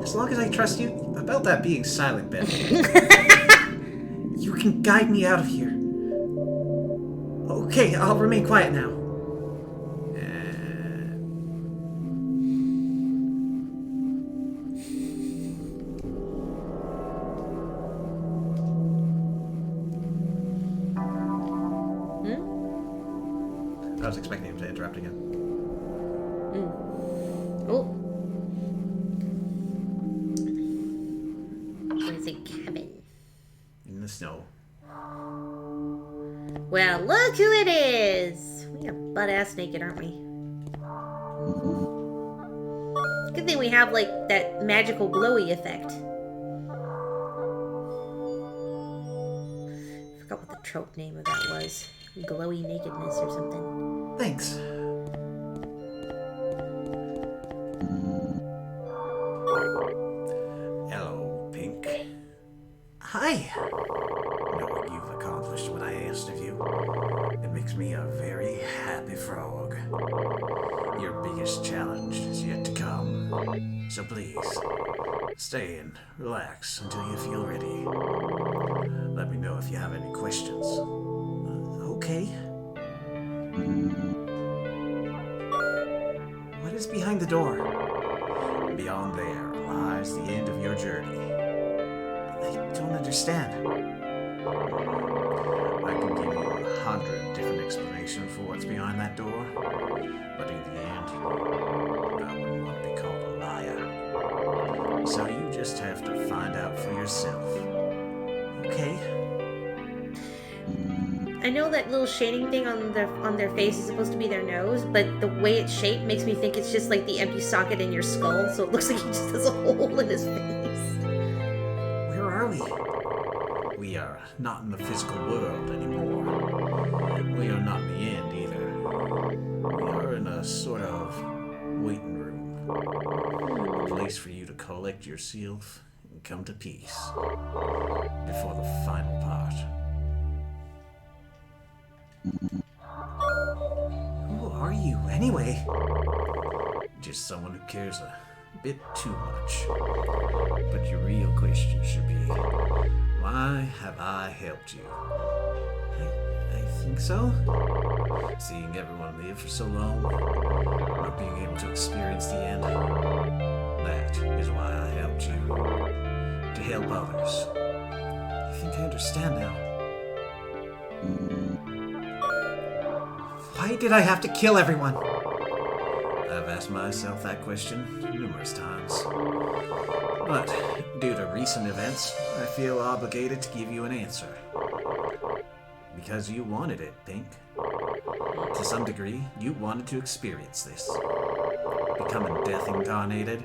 As long as I trust you about that being silent bit, you can guide me out of here. Okay, I'll remain quiet now. I was expecting him to interrupt again. Oh. Where's a cabin? In the snow. Well, look who it is! We are butt-ass naked, aren't we? Good thing we have, like, that magical glowy effect. I forgot what the trope name of that was. Glowy nakedness or something. Thanks. Hello, Pink. Hi. Knowing you've accomplished what I asked of you, it makes me a very happy frog. Your biggest challenge is yet to come. So please, stay and relax until you feel ready. Let me know if you have any questions. Okay. What is behind the door? Beyond there lies the end of your journey. I don't understand. I can give you 100 different explanations for what's behind that door, but in the end, I wouldn't want to be called a liar. So you just have to find out for yourself. Okay? I know that little shading thing on their face is supposed to be their nose, but the way it's shaped makes me think it's just like the empty socket in your skull, so it looks like he just has a hole in his face. Where are we? We are not in the physical world anymore. We are not in the end either. We are in a sort of waiting room. A place for you to collect yourself and come to peace before the final part. Who are you, anyway? Just someone who cares a bit too much. But your real question should be, why have I helped you? I think so. Seeing everyone live for so long, not being able to experience the end, that is why I helped you. To help others. I think I understand now. Why did I have to kill everyone? I've I've asked myself that question numerous times. But due to recent events, I feel obligated to give you an answer. Because you wanted it, Pink. To some degree, you wanted to experience this. Becoming death incarnated,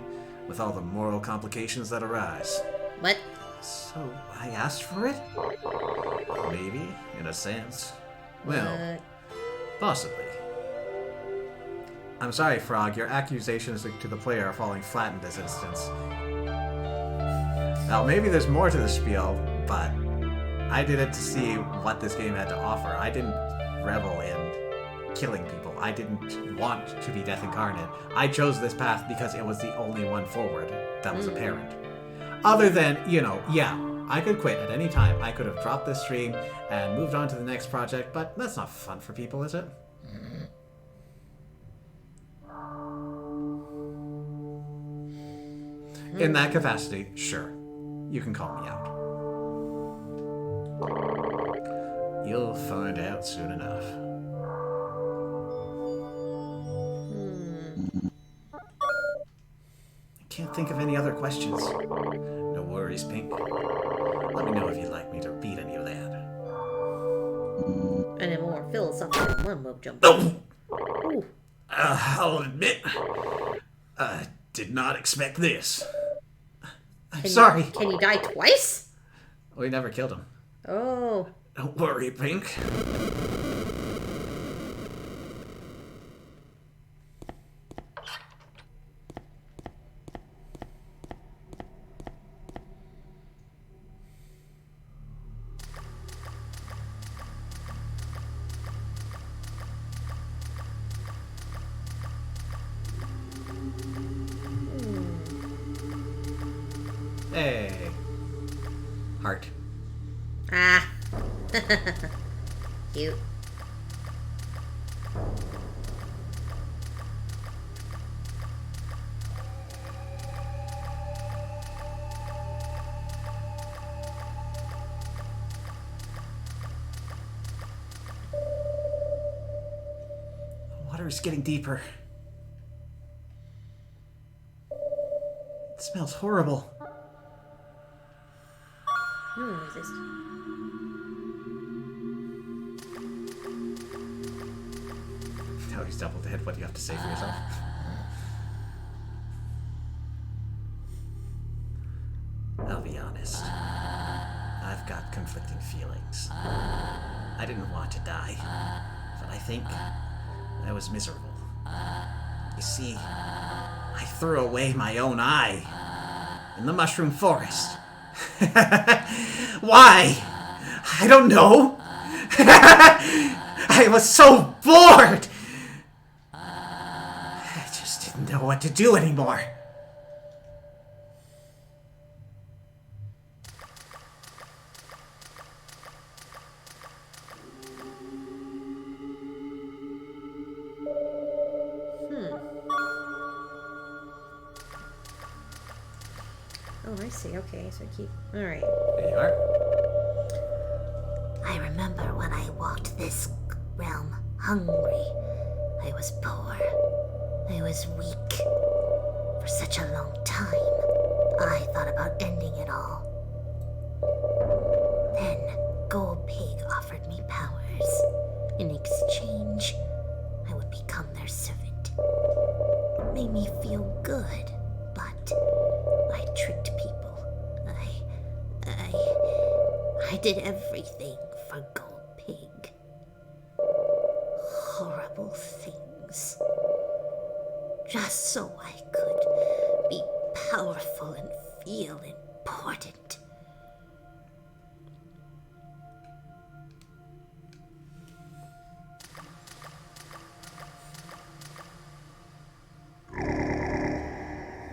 with all the moral complications that arise. What? So, I asked for it? Maybe, in a sense. Well, possibly. I'm sorry, Frog, your accusations to the player are falling flat in this instance. Now, maybe there's more to the spiel, but I did it to see what this game had to offer. I didn't revel in killing people. I didn't want to be Death Incarnate. I chose this path because it was the only one forward that was apparent. Other than, yeah, I could quit at any time. I could have dropped this stream and moved on to the next project, but that's not fun for people, is it? In that capacity, sure. You can call me out. You'll find out soon enough. I can't think of any other questions. No worries, Pink. Let me know if you'd like me to repeat any of that. And a more philosophical mumbo jumbo. Oh! Ooh. I'll admit, I did not expect this. I'm Can sorry. Can you die twice? We never killed him. Oh. Don't worry, Pink. Hey. Heart. Ah. Cute. The water is getting deeper. It smells horrible. No one resist. Now he's double dead. What do you have to say for yourself? I'll be honest. I've got conflicting feelings. I didn't want to die, but I think I was miserable. You see, I threw away my own eye in the mushroom forest. Why? I don't know. I was so bored. I just didn't know what to do anymore. Oh, I see. Okay, so keep. All right. There you are. I remember when I walked this realm hungry. I was poor. I was weak. For such a long time, I thought about ending it all. Then, Gold Pig offered me powers. In exchange, I would become their servant. It made me feel good, but I tricked people. I did everything for Gold Pig. Horrible things. Just so I could be powerful and feel important.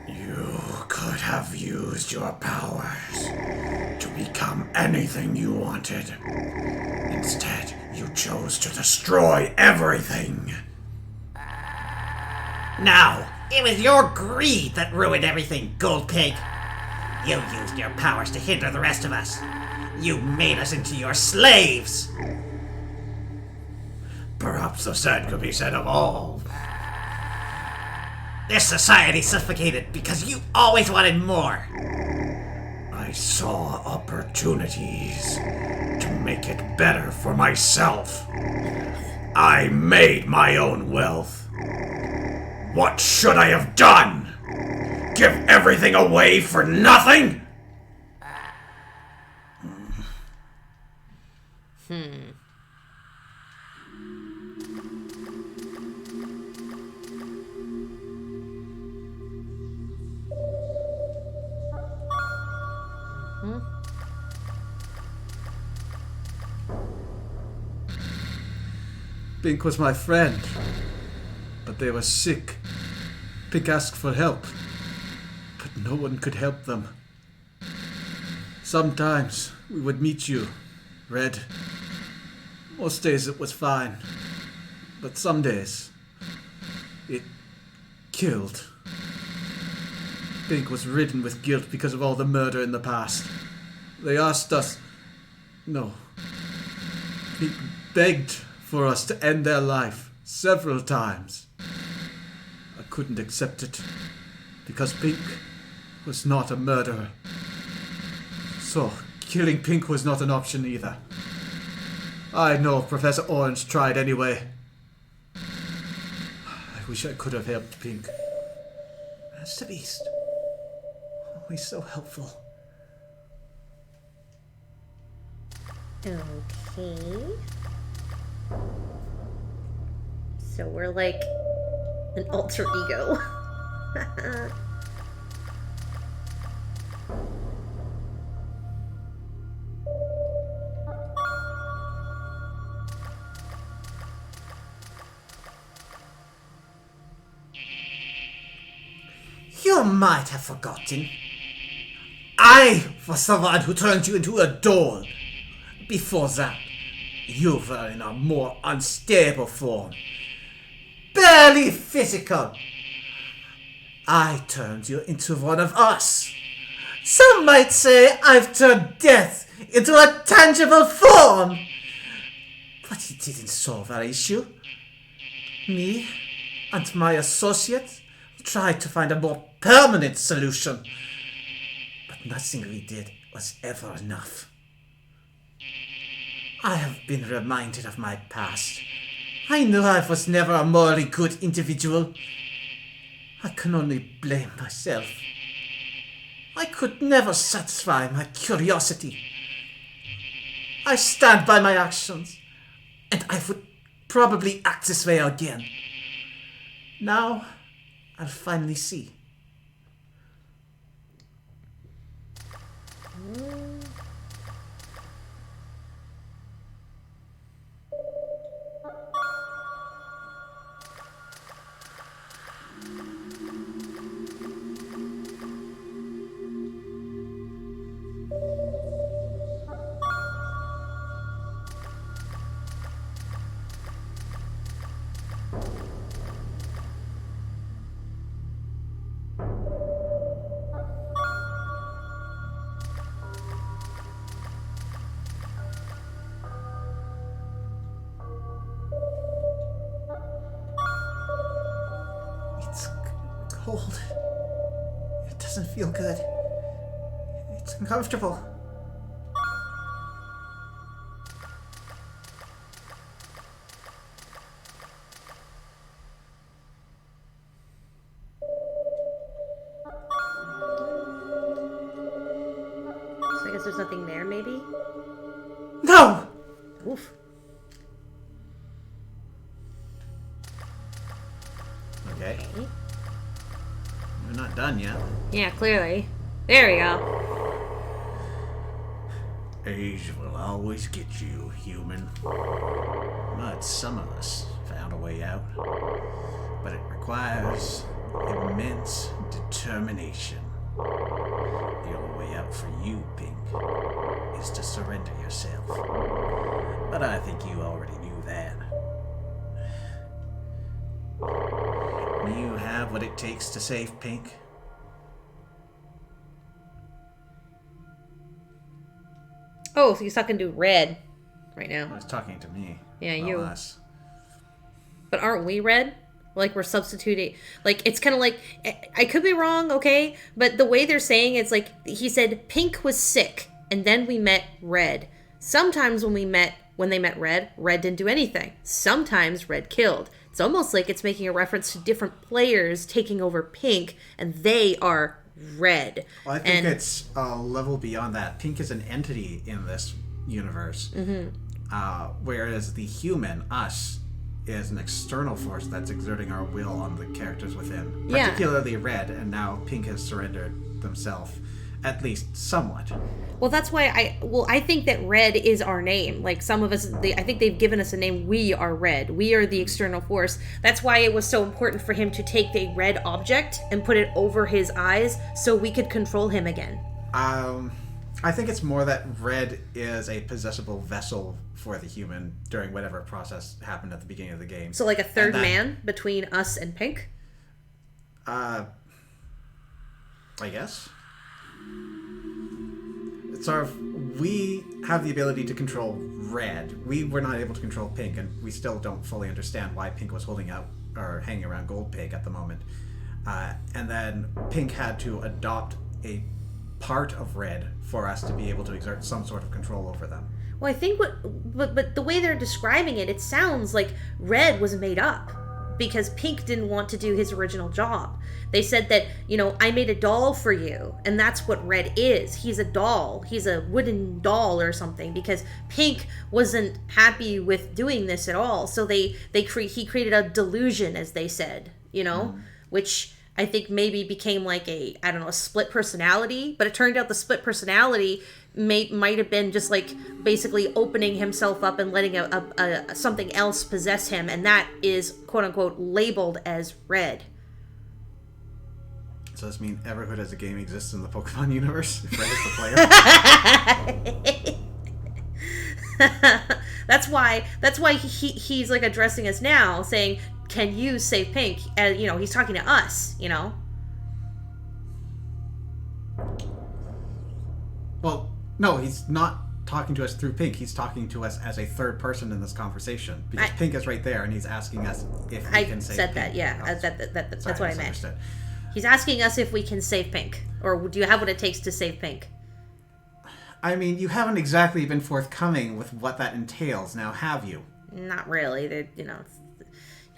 You could have used your powers to become anything you wanted. Instead, you chose to destroy everything. No, it was your greed that ruined everything, Gold Pig. You used your powers to hinder the rest of us. You made us into your slaves. Perhaps the same could be said of all. This society suffocated because you always wanted more. I saw opportunities to make it better for myself. I made my own wealth. What should I have done? Give everything away for nothing? Pink was my friend, but they were sick. Pink asked for help, but no one could help them. Sometimes we would meet you, Red. Most days it was fine, but some days it killed. Pink was ridden with guilt because of all the murder in the past. They asked us... No. Pink begged for us to end their life several times. I couldn't accept it because Pink was not a murderer. So, killing Pink was not an option either. I know Professor Orange tried anyway. I wish I could have helped Pink. That's the Beast. Always so helpful. Okay. So we're like an alter ego. You might have forgotten. I was the one who turned you into a doll. Before that, you were in a more unstable form. Barely physical. I turned you into one of us. Some might say I've turned death into a tangible form. But it didn't solve our issue. Me and my associates tried to find a more permanent solution. But nothing we did was ever enough. I have been reminded of my past. I knew I was never a morally good individual. I can only blame myself. I could never satisfy my curiosity. I stand by my actions, and I would probably act this way again. Now, I'll finally see. It's cold. It doesn't feel good. It's uncomfortable. So I guess there's nothing there, maybe? No! Oof. Okay. We're not done yet. Yeah, clearly. There we go. Age will always get you, human. But some of us found a way out. But it requires immense determination. The only way out for you, Pink, is to surrender yourself. But I think you already knew that. Do you have what it takes to save Pink? Oh, so he's talking to Red right I now. was talking to me. Yeah, not you. us. But aren't we Red? Like we're substituting, like it's kind of like, I could be wrong, okay, but the way they're saying it's like he said Pink was sick and then we met Red. Sometimes when they met Red didn't do anything. Sometimes Red killed. It's almost like it's making a reference to different players taking over Pink and they are Red. Well, I think it's a level beyond that. Pink is an entity in this universe, whereas the human, us, is an external force that's exerting our will on the characters within, particularly Red, and now Pink has surrendered themselves, at least somewhat. Well, that's why I think that Red is our name. Like some of us, I think they've given us a name. We are Red. We are the external force. That's why it was so important for him to take the red object and put it over his eyes so we could control him again. I think it's more that Red is a possessible vessel for the human during whatever process happened at the beginning of the game. So like a third man between us and Pink? I guess. It's sort of, we have the ability to control Red. We were not able to control Pink, and we still don't fully understand why Pink was holding out or hanging around Gold Pig at the moment. And then Pink had to adopt a part of Red for us to be able to exert some sort of control over them. Well, I think but the way they're describing it, it sounds like Red was made up because Pink didn't want to do his original job. They said that, I made a doll for you, and that's what Red is. He's a doll. He's a wooden doll or something because Pink wasn't happy with doing this at all. So he created a delusion, as they said, which I think maybe became like a split personality, but it turned out the split personality might have been just like basically opening himself up and letting a something else possess him, and that is quote unquote labeled as Red. So does this mean Everhood as a game exists in the Pokemon universe? If Red is the player? That's why he's like addressing us now, saying, "Can you save Pink?" And he's talking to us. Well, no, he's not talking to us through Pink. He's talking to us as a third person in this conversation because Pink is right there, and he's asking us if we can save Pink. That, yeah. Oh, That's what I meant. Misunderstood. He's asking us if we can save Pink, or do you have what it takes to save Pink? I mean, you haven't exactly been forthcoming with what that entails, now have you? Not really. It's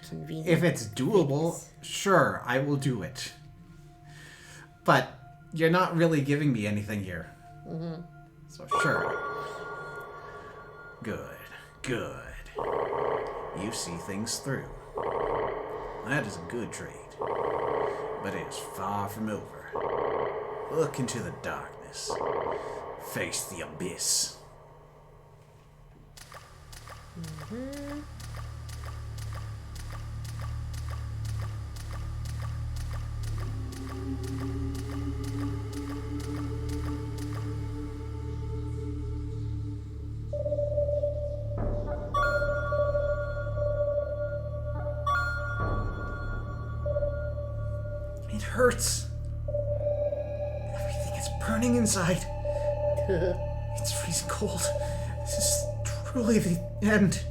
convenient. If it's doable, sure, I will do it. But you're not really giving me anything here. Mm-hmm. So sure. Good. You see things through. That is a good trait. But it is far from over. Look into the darkness. Face the abyss. Mm-hmm. It hurts. Everything is burning inside. It's freezing cold. This is truly the end.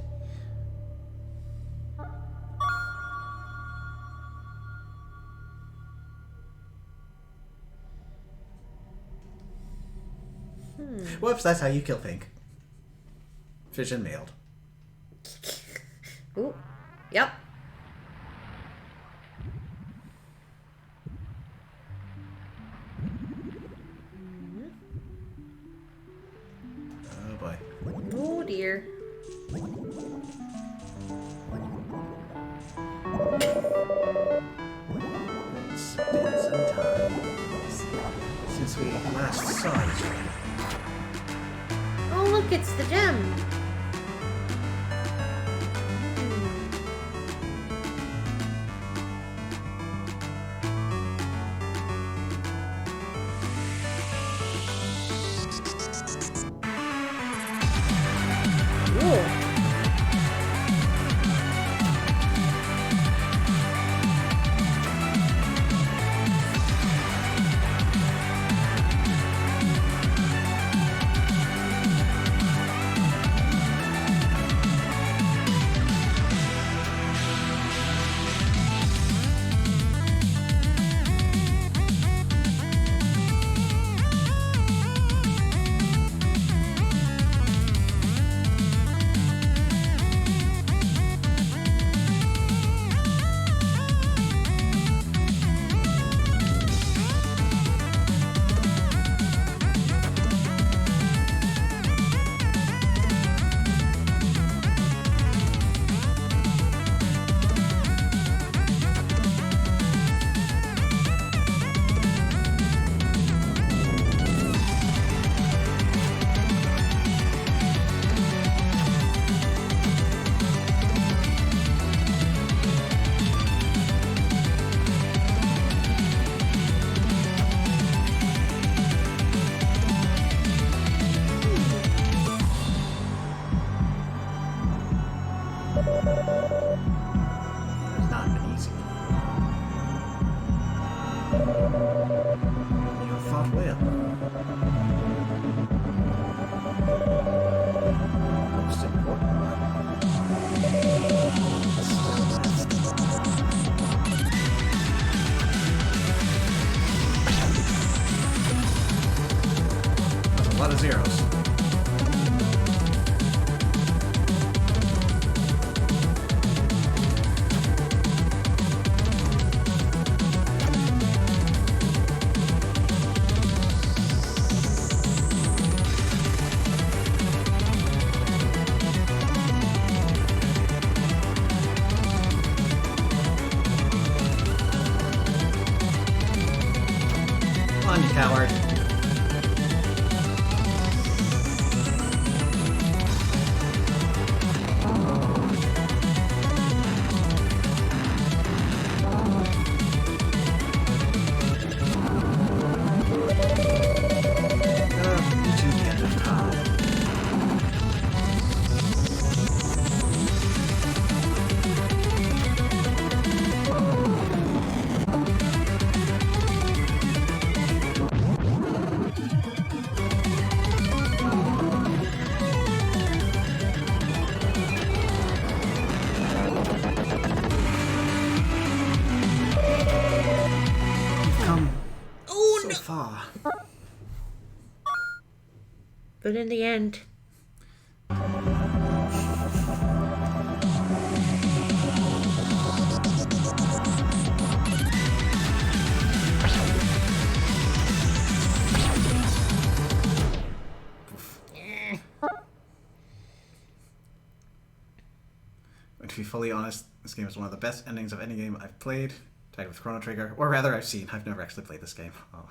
Whoops, that's how you kill Pink. Vision mailed. Ooh. Yep. Oh boy. Oh dear. It's been some time since we last saw each other. Oh look, it's the gem. a lot of zeros. Come on, you coward. Reaching the end of time. We've come so far. But in the end, To be fully honest, this game is one of the best endings of any game I've played, tied with Chrono Trigger, or rather I've seen. I've never actually played this game. Oh.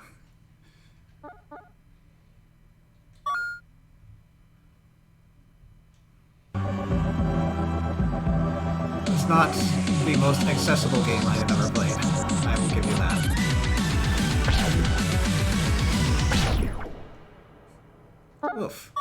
It's not the most accessible game I have ever played. I will give you that. Oof.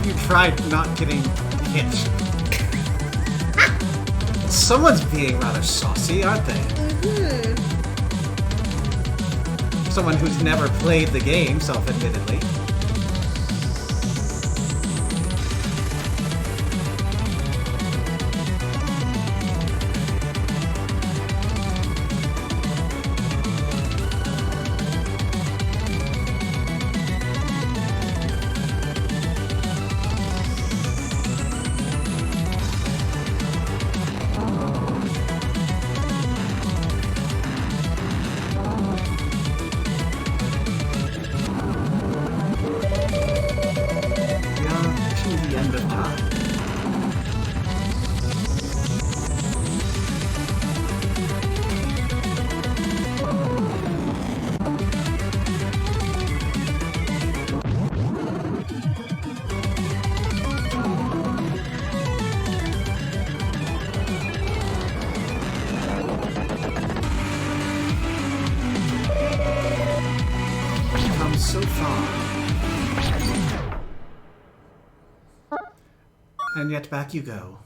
You tried not getting hit. Someone's being rather saucy, aren't they? Someone who's never played the game, self-admittedly. End of time. We've come so far. And yet back you go.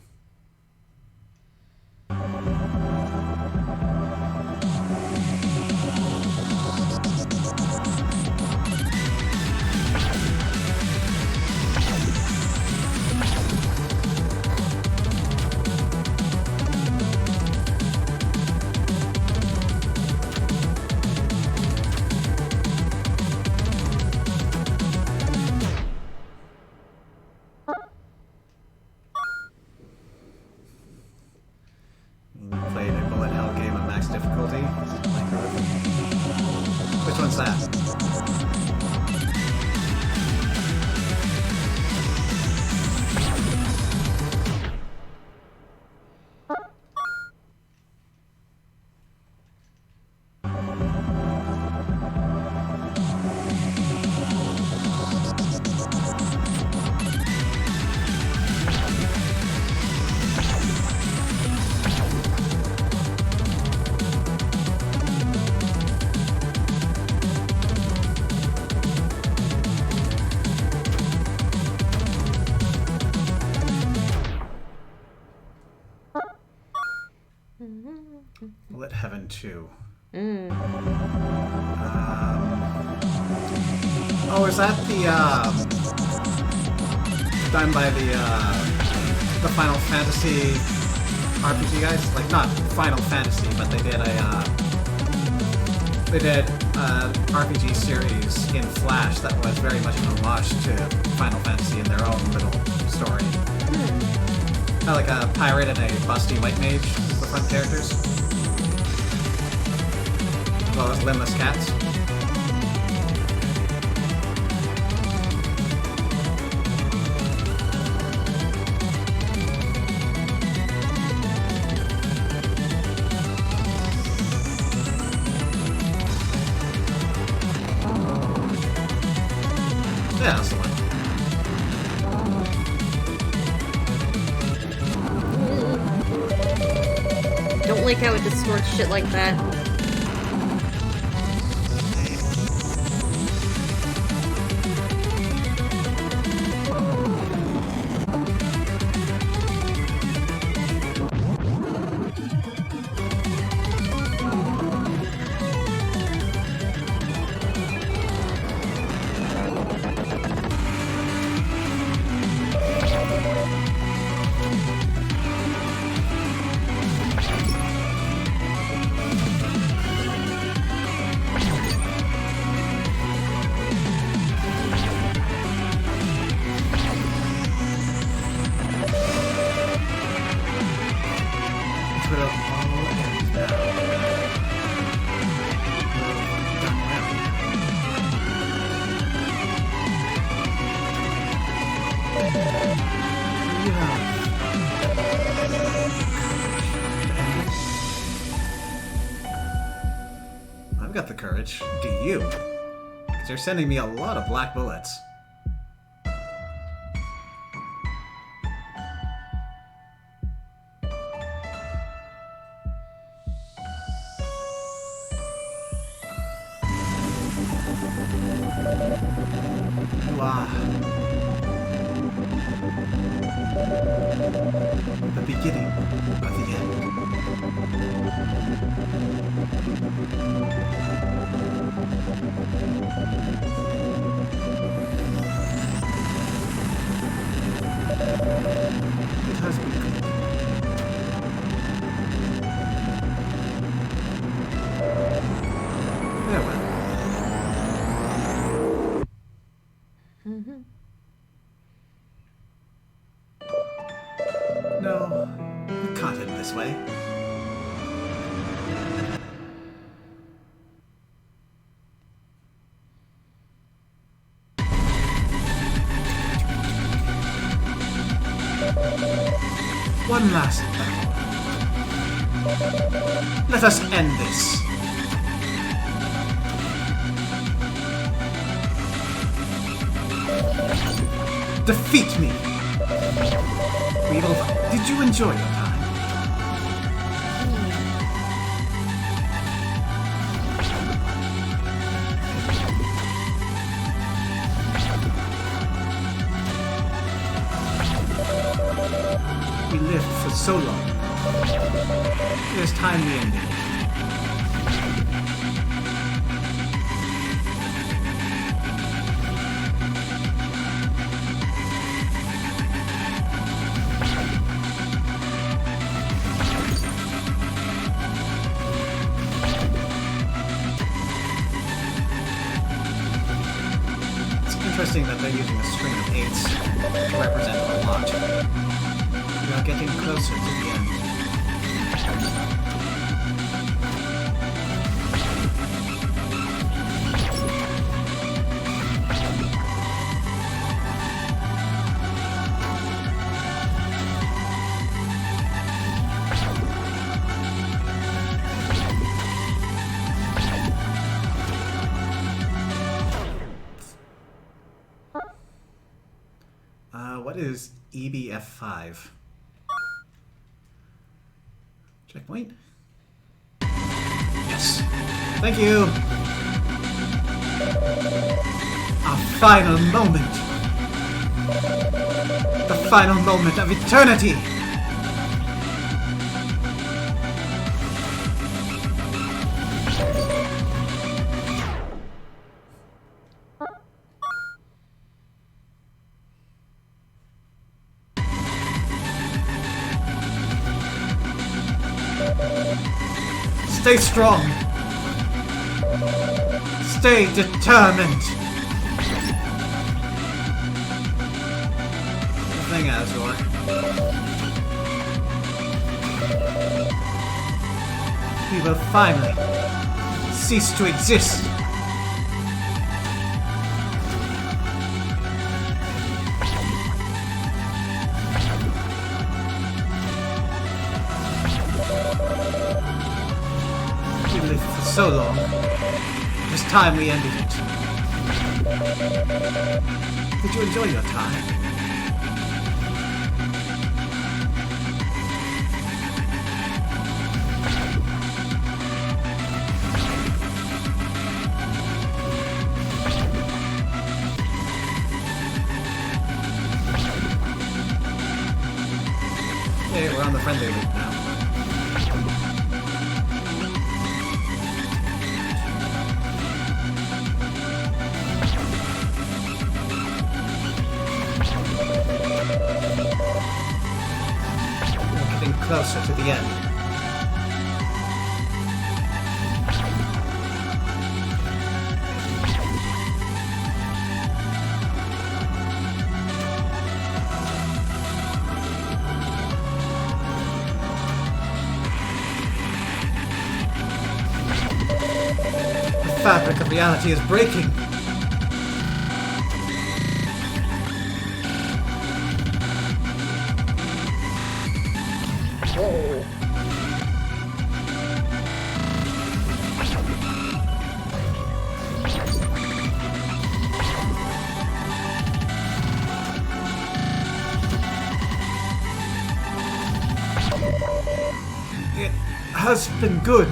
Played a bullet hell game on max difficulty. Which one's that? 2. Oh, is that the done by the Final Fantasy RPG guys? Like not Final Fantasy, but they did a RPG series in Flash that was very much an homage to Final Fantasy in their own little story. Kind of like a pirate and a busty white mage, the front characters, as well as limbless cats. Yeah, that's the one. Don't like how it distorts shit like that. Put up all ends now. Done well. I've got the courage. Do you? Because you're sending me a lot of black bullets. Wow. The beginning of the end. It has been good. Farewell. No, you can't end this way. One last battle. Let us end this. Defeat me. Weevil, did you enjoy your time? We lived for so long. It is time we ended. Interesting that they're using a string of 8s to represent a lot. We are getting closer to the end. What is EBF5? Checkpoint? Yes. Thank you! Our final moment! The final moment of eternity! Stay strong. Stay determined. The thing, Azor. We will finally cease to exist. We lived for so long. It's time we ended it. Did you enjoy your time? Okay, we're on the friendly loop now. We're getting closer to the end. The fabric of reality is breaking. It has been good.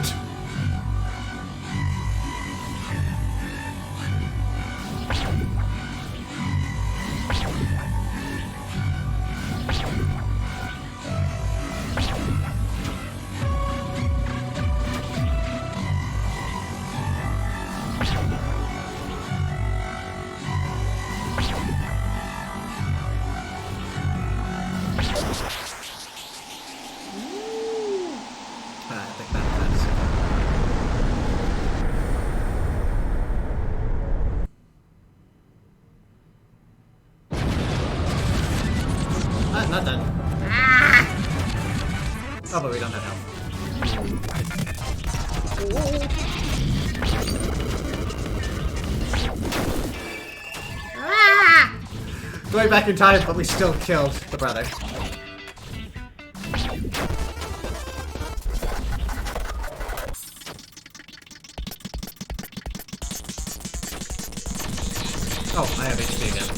I think that's not done. Oh, but we don't have health. Going back in time, but we still killed the brother. Oh, I have HP again.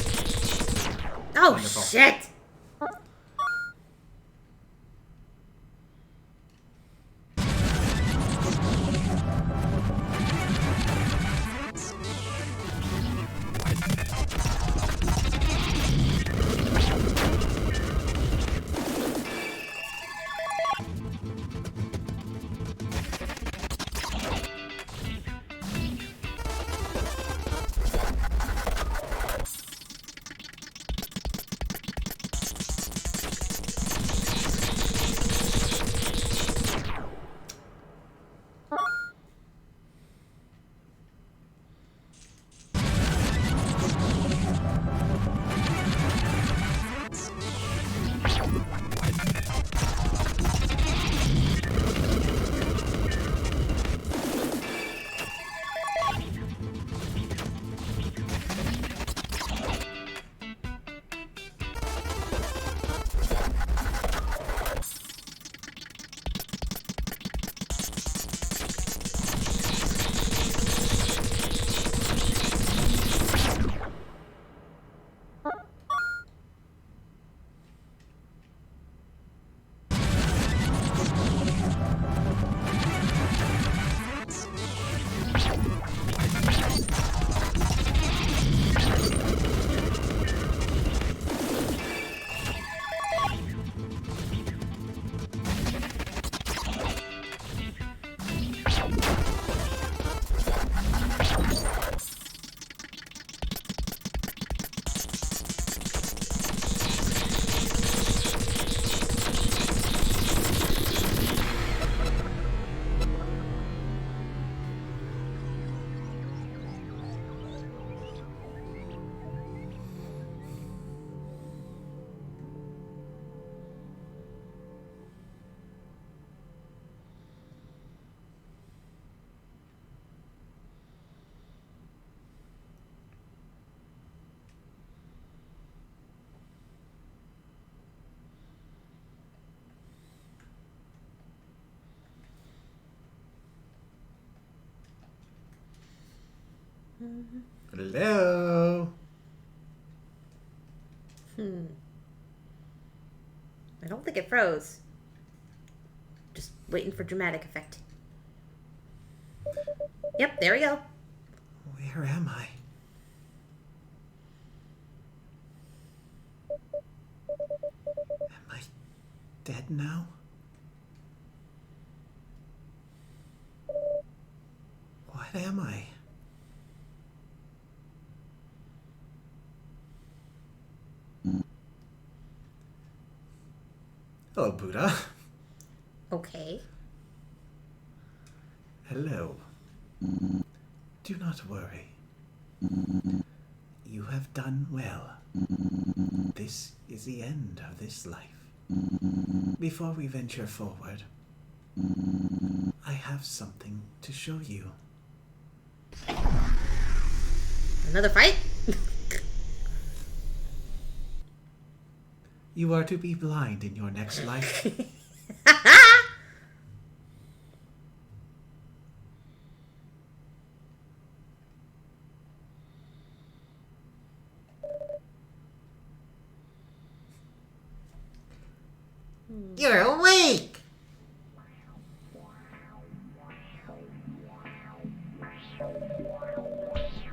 Oh, Wonderful. shit! Hello? I don't think it froze. Just waiting for dramatic effect. Yep, there we go. Where am I? Am I dead now? What am I? Hello, Buddha. Okay. Hello. Do not worry. You have done well. This is the end of this life. Before we venture forward, I have something to show you. Another fight? You are to be blind in your next life. You're awake!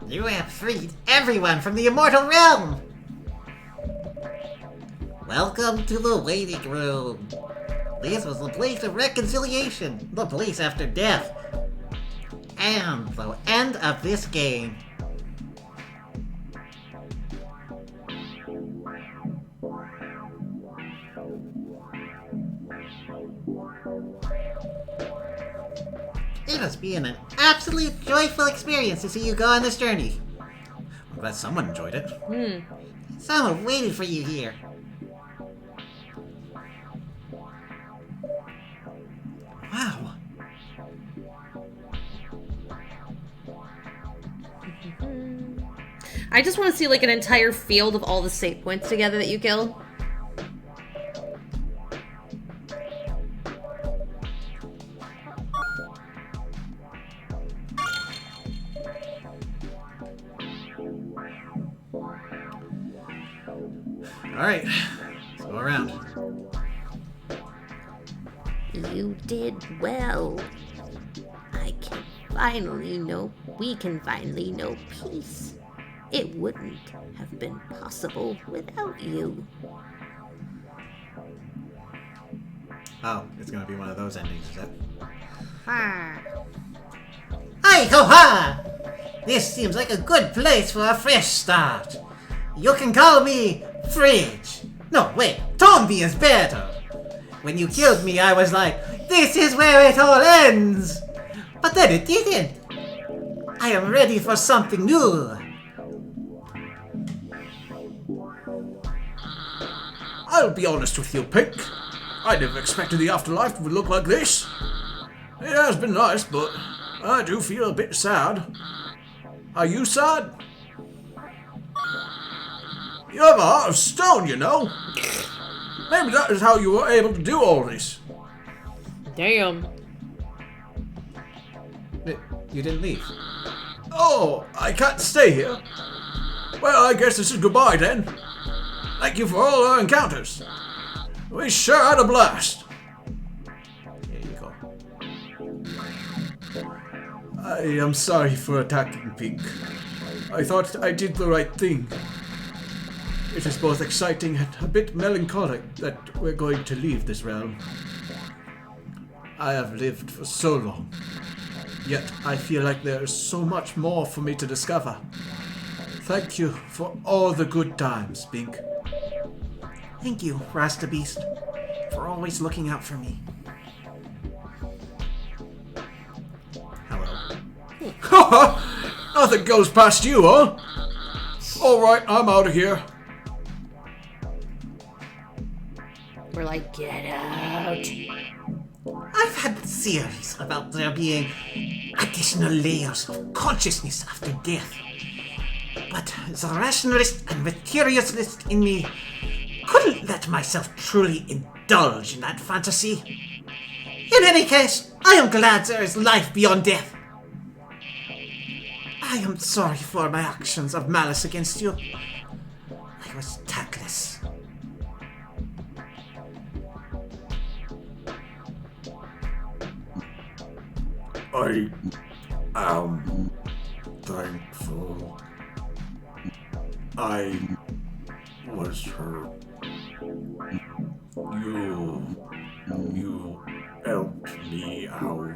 You have freed everyone from the immortal realm! Welcome to the waiting room. This was the place of reconciliation, the place after death, and the end of this game. It has been an absolute joyful experience to see you go on this journey. I'm glad someone enjoyed it. Someone waited for you here. Wow. I just want to see like an entire field of all the save points together that you killed. Alright, let's go around. You did well. We can finally know peace. It wouldn't have been possible without you. Oh, it's gonna be one of those endings, is it? Ha. Hi ho ha! This seems like a good place for a fresh start. You can call me Fridge. No, wait, Tomby is better. When you killed me, I was like, this is where it all ends. But then it didn't. I am ready for something new. I'll be honest with you, Pink. I never expected the afterlife would look like this. It has been nice, but I do feel a bit sad. Are you sad? You have a heart of stone, you know. Maybe that is how you were able to do all this. Damn. You didn't leave. Oh, I can't stay here. Well, I guess this is goodbye then. Thank you for all our encounters. We sure had a blast. Here you go. I am sorry for attacking Pink. I thought I did the right thing. It is both exciting and a bit melancholic that we're going to leave this realm. I have lived for so long, yet I feel like there is so much more for me to discover. Thank you for all the good times, Pink. Thank you, Rasta Beast, for always looking out for me. Hello. Nothing goes past you, huh? Alright, I'm out of here. We're like, get out. I've had theories about there being additional layers of consciousness after death. But the rationalist and materialist in me couldn't let myself truly indulge in that fantasy. In any case, I am glad there is life beyond death. I I am sorry for my actions of malice against you. I was tactless. I am thankful. I was hurt. You helped me out.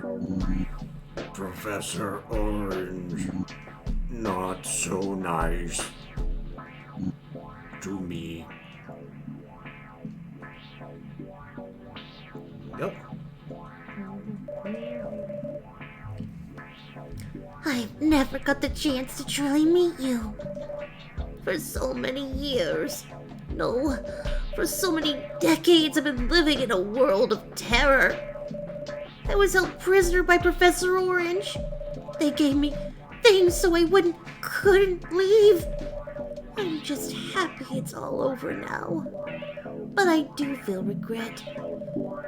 Professor Orange, not so nice to me. Yep. I've never got the chance to truly meet you. For so many years. No, for so many decades I've been living in a world of terror. I was held prisoner by Professor Orange. They gave me things so I couldn't leave. I'm just happy it's all over now. But I do feel regret.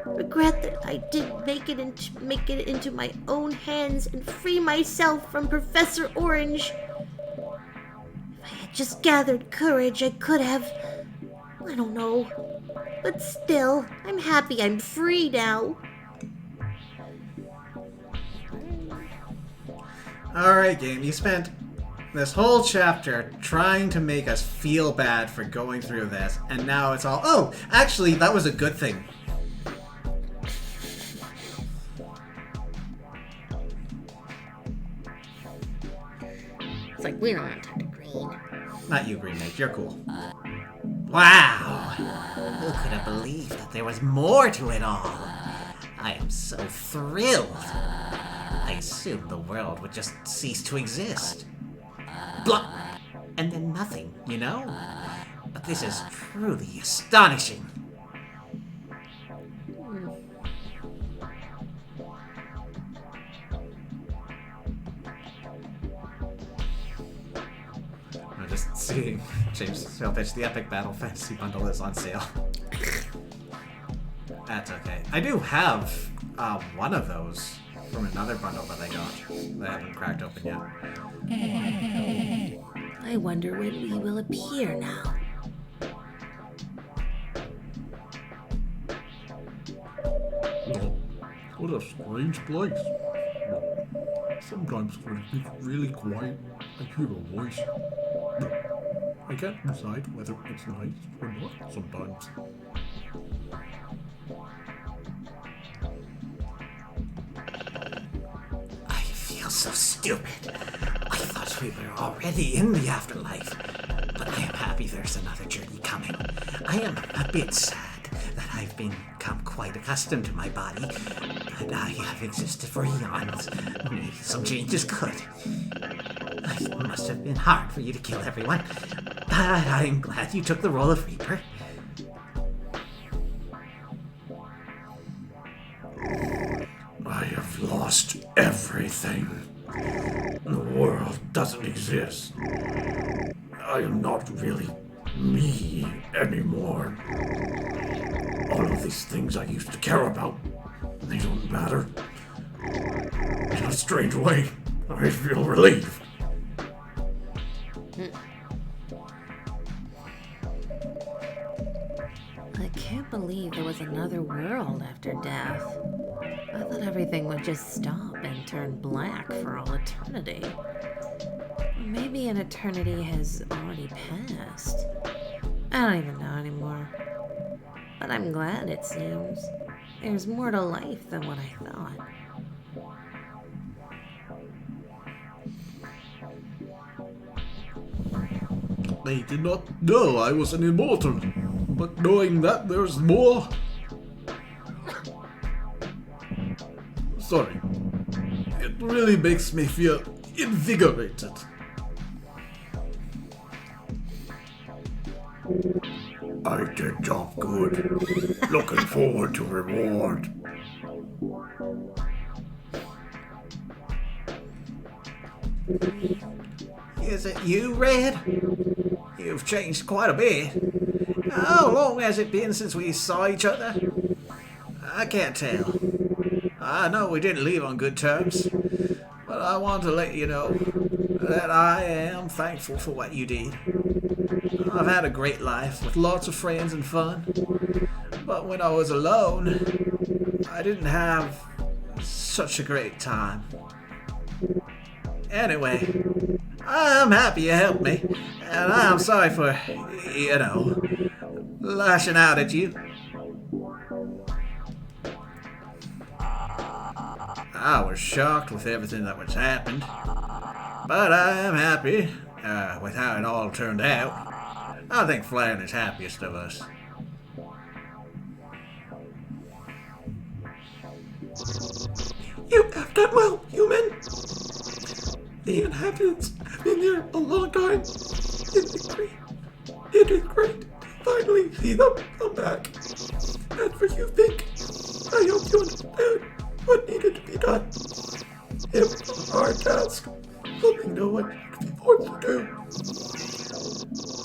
Regret that I didn't make it into my own hands and free myself from Professor Orange. If I had just gathered courage, I could have. I don't know. But still, I'm happy I'm free now. Alright, game. You spent this whole chapter trying to make us feel bad for going through this, and now it's all, oh, actually, that was a good thing. It's like, we don't have time to green. Not you, Green Mage. You're cool. Wow! Who could have believed that there was more to it all? I am so thrilled. I assumed the world would just cease to exist. Blah! And then nothing, you know? But this is truly astonishing. I'm just seeing James Sale pitch the Epic Battle Fantasy Bundle is on sale. That's okay. I do have one of those from another bundle that I got that I haven't cracked open yet. I wonder when we will appear now. Oh, what a strange place. Sometimes when it gets really quiet, I hear a voice. I can't decide whether it's nice or not sometimes. I feel so stupid. I thought we were already in the afterlife. But I am happy there's another journey coming. I am a bit sad that I've become quite accustomed to my body. But I have existed for eons. Maybe some changes could. It must have been hard for you to kill everyone. But I'm glad you took the role of Reaper. I have lost everything. The world doesn't exist. I am not really me anymore. All of these things I used to care about, they don't matter. In a strange way, I feel relieved. I can't believe there was another world after death. I thought everything would just stop and turn black for all eternity. Maybe an eternity has already passed. I don't even know anymore. But I'm glad, it seems. There's more to life than what I thought. I did not know I was an immortal, but knowing that there's more... Sorry. It really makes me feel invigorated. I did job good. Looking forward to reward. Is it you, Red? You've changed quite a bit. How long has it been since we saw each other? I can't tell. I know we didn't leave on good terms, but But I want to let you know that I am thankful for what you did. I've had a great life with lots of friends and fun. But when I was alone, I didn't have such a great time. Anyway, I'm happy you helped me, and I'm sorry for, lashing out at you. I was shocked with everything that was happened, but I am happy with how it all turned out. I think Flan is happiest of us. You have done well, human. The inhabitants have been here a long time. It is great to finally see them come back. As for you, Pink, I hope you understand what needed to be done. It was a hard task, something no one should be forced to do.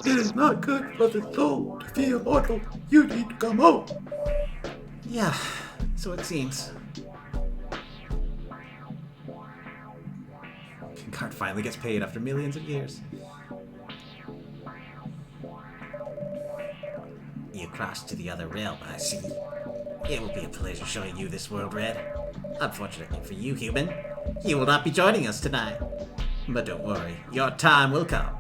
It is not good for the soul to be immortal. You need to come home. Yeah, so it seems. Cart finally gets paid after millions of years. You crossed to the other realm, I see. It will be a pleasure showing you this world, Red. Unfortunately for you, human, you will not be joining us tonight. But don't worry, your time will come.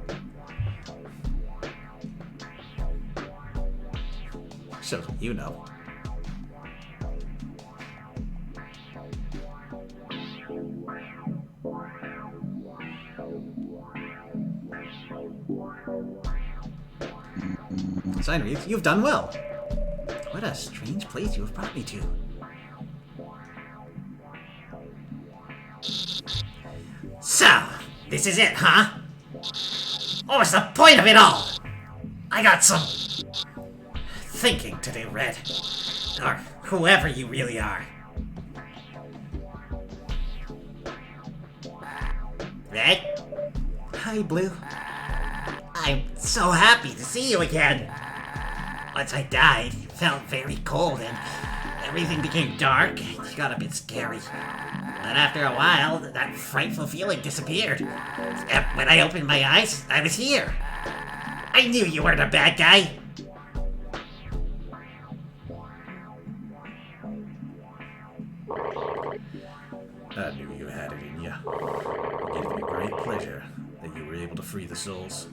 So you know. Signreath, you've done well. What a strange place you have brought me to. So, this is it, huh? What's the point of it all? I got some thinking to do, Red. Or whoever you really are. Red? Hi, Blue. I'm so happy to see you again. Once I died, it felt very cold and everything became dark. It got a bit scary. But after a while, that frightful feeling disappeared. And when I opened my eyes, I was here. I knew you weren't a bad guy. I knew you had it in you. It gave me great pleasure that you were able to free the souls.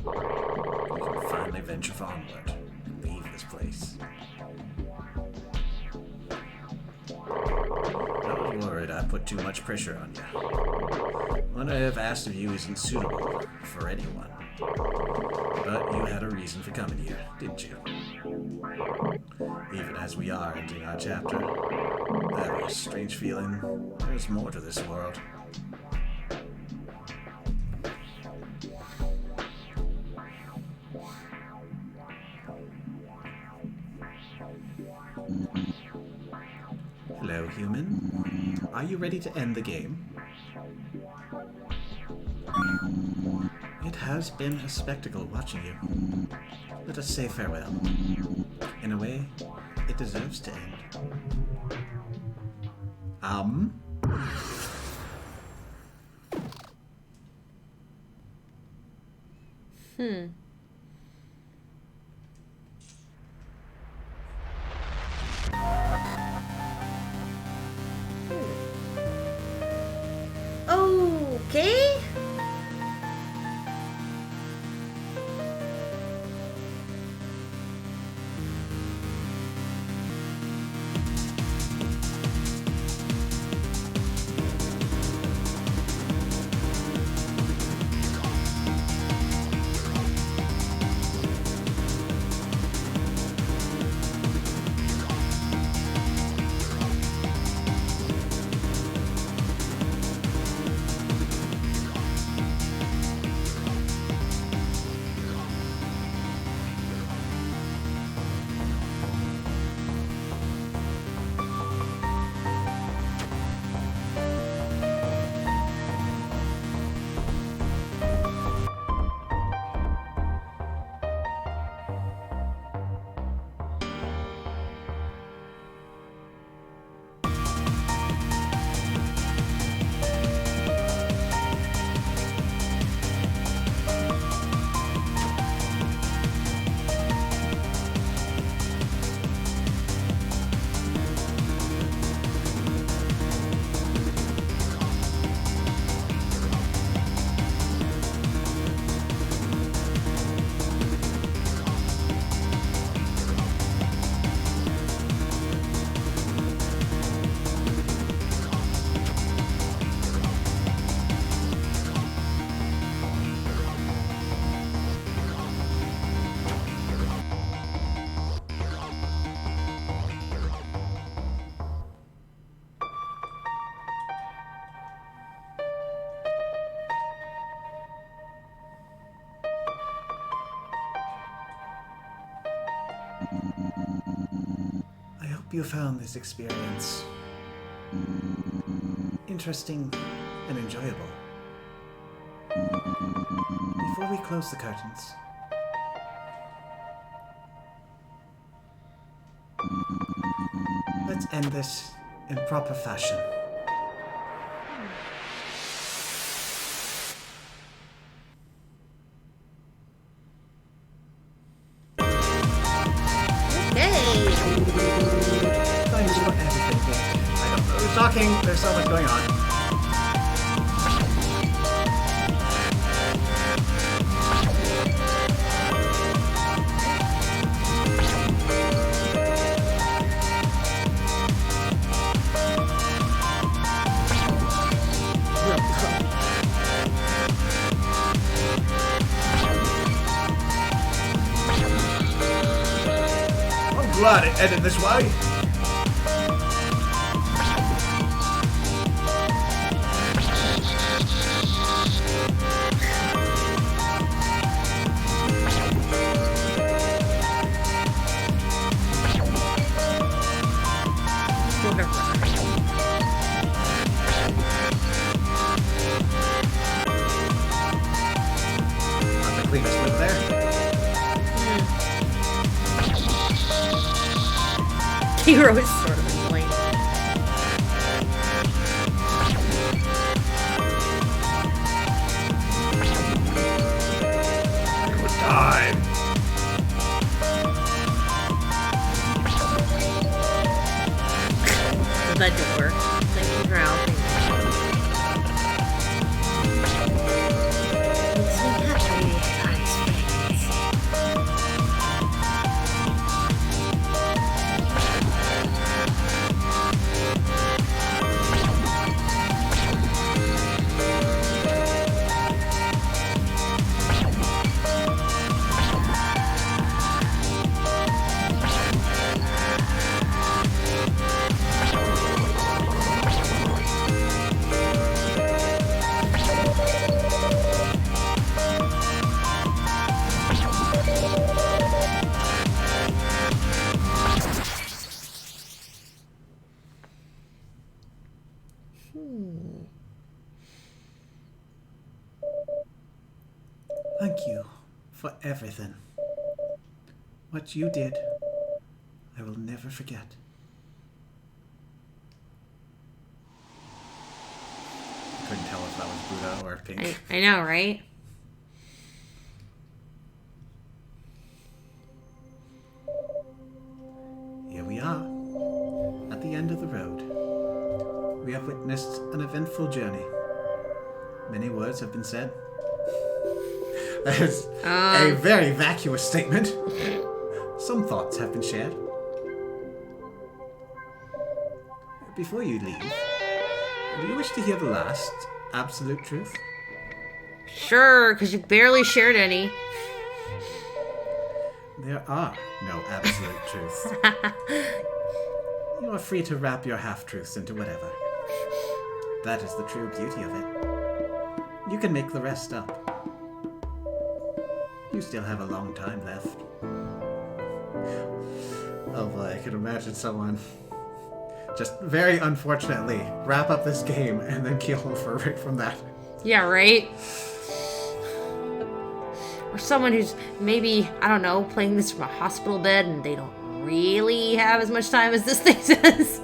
You can finally venture onward and leave this place. I was worried I put too much pressure on you. What I have asked of you isn't suitable for anyone. But you had a reason for coming here, didn't you? Even as we are ending our chapter, I have a strange feeling there's more to this world. Hello, human. Are you ready to end the game? It has been a spectacle watching you. Let us say farewell. In a way, it deserves to end. Okay. you found this experience interesting and enjoyable. Before we close the curtains, let's end this in proper fashion. Hey! Thanks for everything. I don't know. We're talking. There's so much going on. I'm glad it ended this way. Not the cleanest lip there. Hero is sort of annoying. Good time. That didn't work. Thank you for helping. Makes me happy with times, friends. Thank you for everything. What you did, I will never forget. I couldn't tell if that was Buddha or Pink. I know, right? Here we are, at the end of the road. We have witnessed an eventful journey. Many words have been said. That is a very vacuous statement. Some thoughts have been shared. Before you leave, do you wish to hear the last absolute truth? Sure, because you barely shared any. There are no absolute truths. You are free to wrap your half-truths into whatever. That is the true beauty of it. You can make the rest up. You still have a long time left. Oh boy, I can imagine someone just very unfortunately wrap up this game and then keel over right from that. Yeah, right? Or someone who's maybe, I don't know, playing this from a hospital bed and they don't really have as much time as this thing says.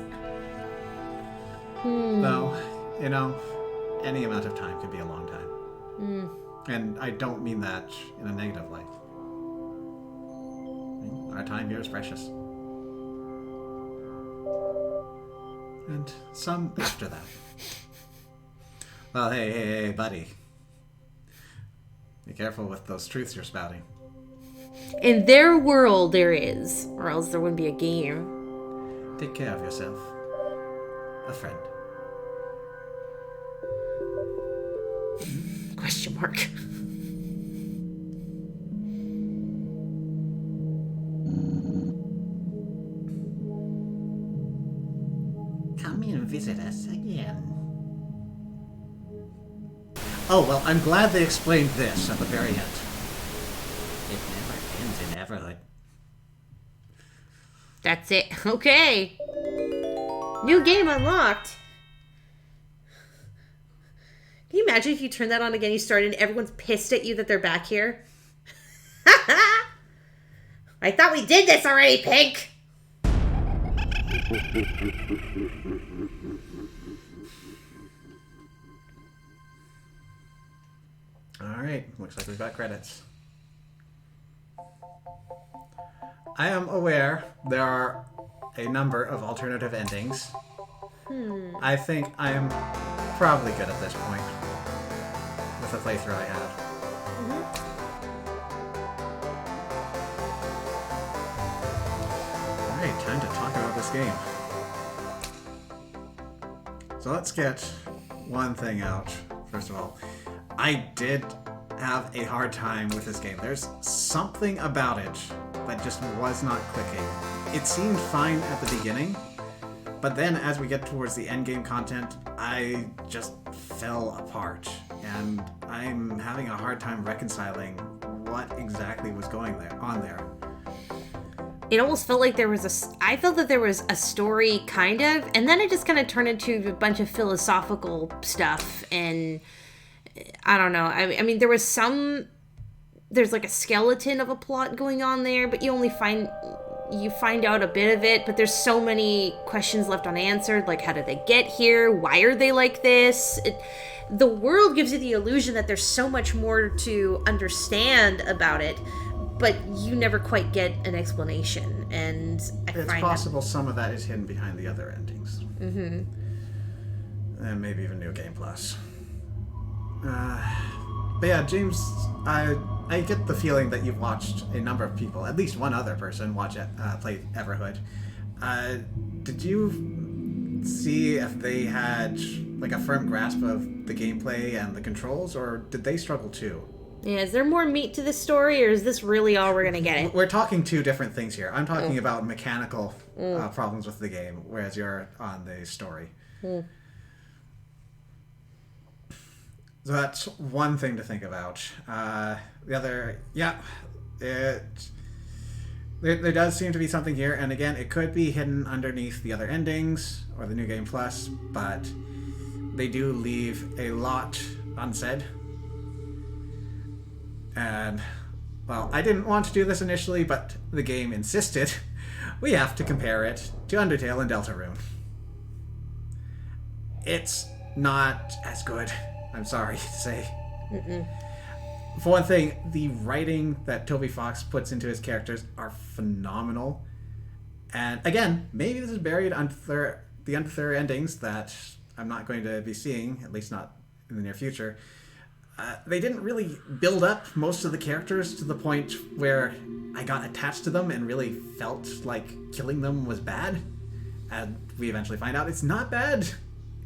Though, you know, any amount of time could be a long time. And I don't mean that in a negative light. Our time here is precious. And some after that. Well, hey, buddy. Be careful with those truths you're spouting. In their world, there is, or else there wouldn't be a game. Take care of yourself. A friend. Question mark. Come and visit us again. Oh, well, I'm glad they explained this at the very end. It never ends in Everhood. That's it. Okay. New game unlocked. Can you imagine if you turn that on again, you start and everyone's pissed at you that they're back here? I thought we did this already, Pink! Alright, looks like we've got credits. I am aware there are a number of alternative endings. I think I am probably good at this point with the playthrough I have. Alright, time to talk about this game. So let's get one thing out, first of all. I did have a hard time with this game. There's something about it that just was not clicking. It seemed fine at the beginning, but then as we get towards the end game content, I just fell apart. And I'm having a hard time reconciling what exactly was going on there. It almost felt like I felt that there was a story, kind of, and then it just kind of turned into a bunch of philosophical stuff, and I don't know. I mean, there's like a skeleton of a plot going on there, but you find out a bit of it, but there's so many questions left unanswered, like how did they get here? Why are they like this? The world gives you the illusion that there's so much more to understand about it, but you never quite get an explanation, and it's possible some of that is hidden behind the other endings. And maybe even New Game Plus. But yeah, James, I get the feeling that you've watched a number of people, at least one other person, play Everhood. Did you see if they had like a firm grasp of the gameplay and the controls, or did they struggle too? Yeah, is there more meat to this story, or is this really all we're gonna get it? We're talking two different things here. I'm talking about mechanical problems with the game, whereas you're on the story. So that's one thing to think about. The other, there does seem to be something here, and again, it could be hidden underneath the other endings or the New Game Plus, but they do leave a lot unsaid. And, well, I didn't want to do this initially, but the game insisted we have to compare it to Undertale and Deltarune. It's not as good, I'm sorry to say. For one thing, the writing that Toby Fox puts into his characters are phenomenal. And again, maybe this is buried under the other endings that I'm not going to be seeing, at least not in the near future. They didn't really build up most of the characters to the point where I got attached to them and really felt like killing them was bad. And we eventually find out it's not bad.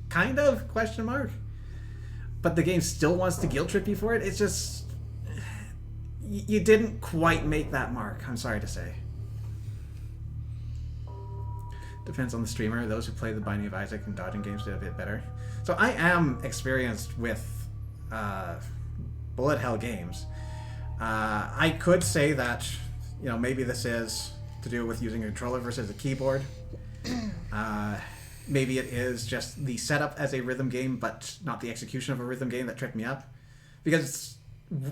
Kind of, question mark. But the game still wants to guilt trip you for it. It's just... You didn't quite make that mark, I'm sorry to say. Depends on the streamer. Those who play The Binding of Isaac and dodging games did a bit better. So I am experienced with bullet hell games. I could say that, maybe this is to do with using a controller versus a keyboard. Maybe it is just the setup as a rhythm game, but not the execution of a rhythm game that tripped me up. Because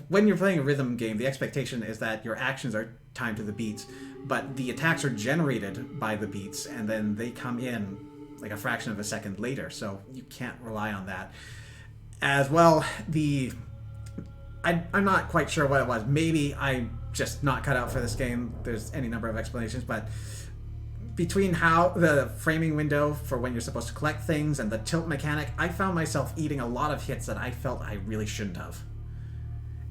when you're playing a rhythm game, the expectation is that your actions are timed to the beats, but the attacks are generated by the beats, and then they come in like a fraction of a second later, so you can't rely on that. As well, I'm not quite sure what it was. Maybe I'm just not cut out for this game. There's any number of explanations, but between how the framing window for when you're supposed to collect things and the tilt mechanic, I found myself eating a lot of hits that I felt I really shouldn't have.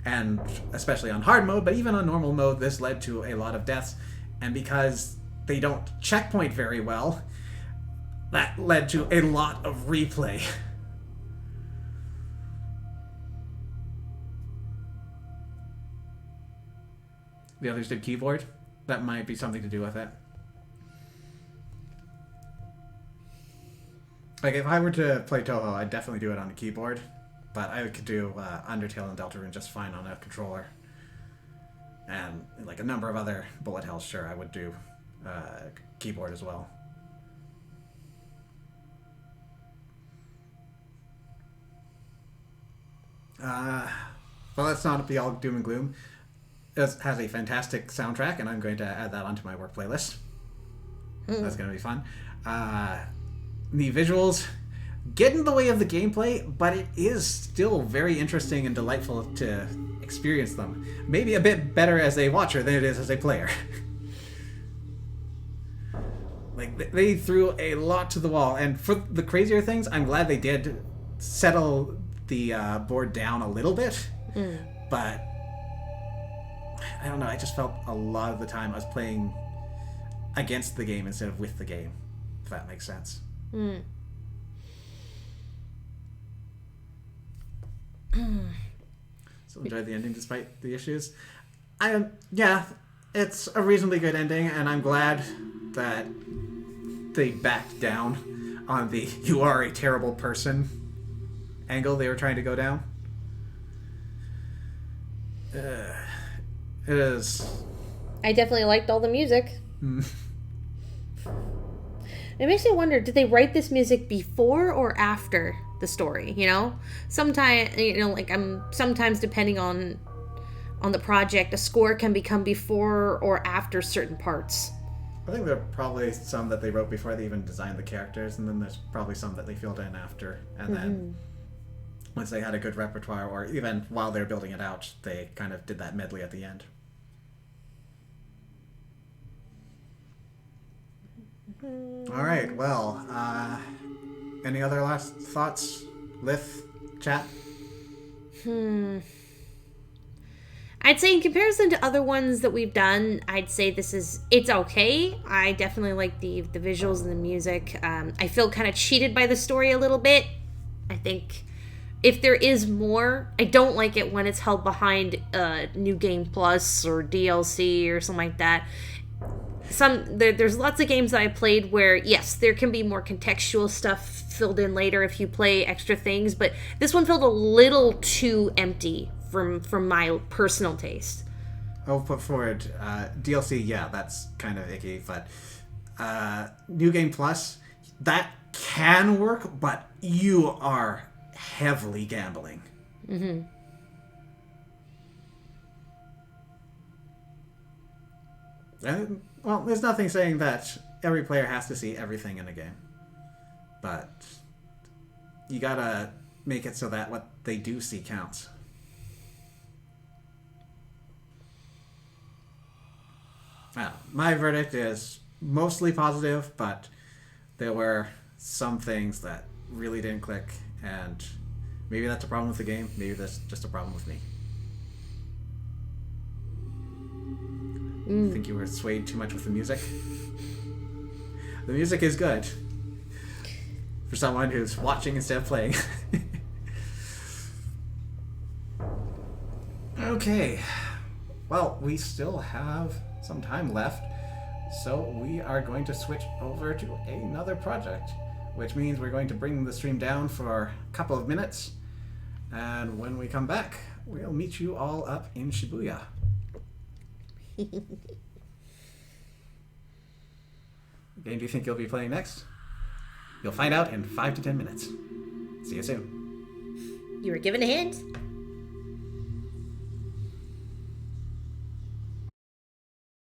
And especially on hard mode, but even on normal mode, this led to a lot of deaths. And because they don't checkpoint very well, that led to a lot of replay. The others did keyboard. That might be something to do with it. Like, if I were to play Toho, I'd definitely do it on a keyboard. But I could do Undertale and Deltarune just fine on a controller. And, like, a number of other bullet hells, sure, I would do keyboard as well. Well, let's not be all doom and gloom. It has a fantastic soundtrack, and I'm going to add that onto my work playlist. That's going to be fun. The visuals get in the way of the gameplay, but it is still very interesting and delightful to experience them. Maybe a bit better as a watcher than it is as a player. Like, they threw a lot to the wall, and for the crazier things, I'm glad they did settle the board down a little bit, but I don't know, I just felt a lot of the time I was playing against the game instead of with the game, if that makes sense. So enjoyed the ending despite the issues. Yeah, it's a reasonably good ending, and I'm glad that they backed down on the "you are a terrible person" angle they were trying to go down. It is. I definitely liked all the music. It makes me wonder, did they write this music before or after the story? You know, sometimes sometimes depending on the project, a score can become before or after certain parts. I think there are probably some that they wrote before they even designed the characters, and then there's probably some that they filled in after, and then once they had a good repertoire, or even while they're building it out, they kind of did that medley at the end. All right, well, any other last thoughts, Lith, chat? I'd say in comparison to other ones that we've done, I'd say it's okay. I definitely like the visuals and the music. I feel kind of cheated by the story a little bit. I think if there is more, I don't like it when it's held behind New Game Plus or DLC or something like that. There's lots of games that I played where, yes, there can be more contextual stuff filled in later if you play extra things, but this one felt a little too empty from my personal taste. I'll put forward DLC, yeah, that's kind of icky, but New Game Plus, that can work, but you are heavily gambling. Well, there's nothing saying that every player has to see everything in a game, but you gotta make it so that what they do see counts. My verdict is mostly positive, but there were some things that really didn't click, and maybe that's a problem with the game, maybe that's just a problem with me. I think you were swayed too much with the music. The music is good for someone who's watching instead of playing. Okay. Well, we still have some time left, so we are going to switch over to another project, which means we're going to bring the stream down for a couple of minutes, and when we come back, we'll meet you all up in Shibuya. What game do you think you'll be playing next? You'll find out in 5 to 10 minutes. See you soon. You were given a hint.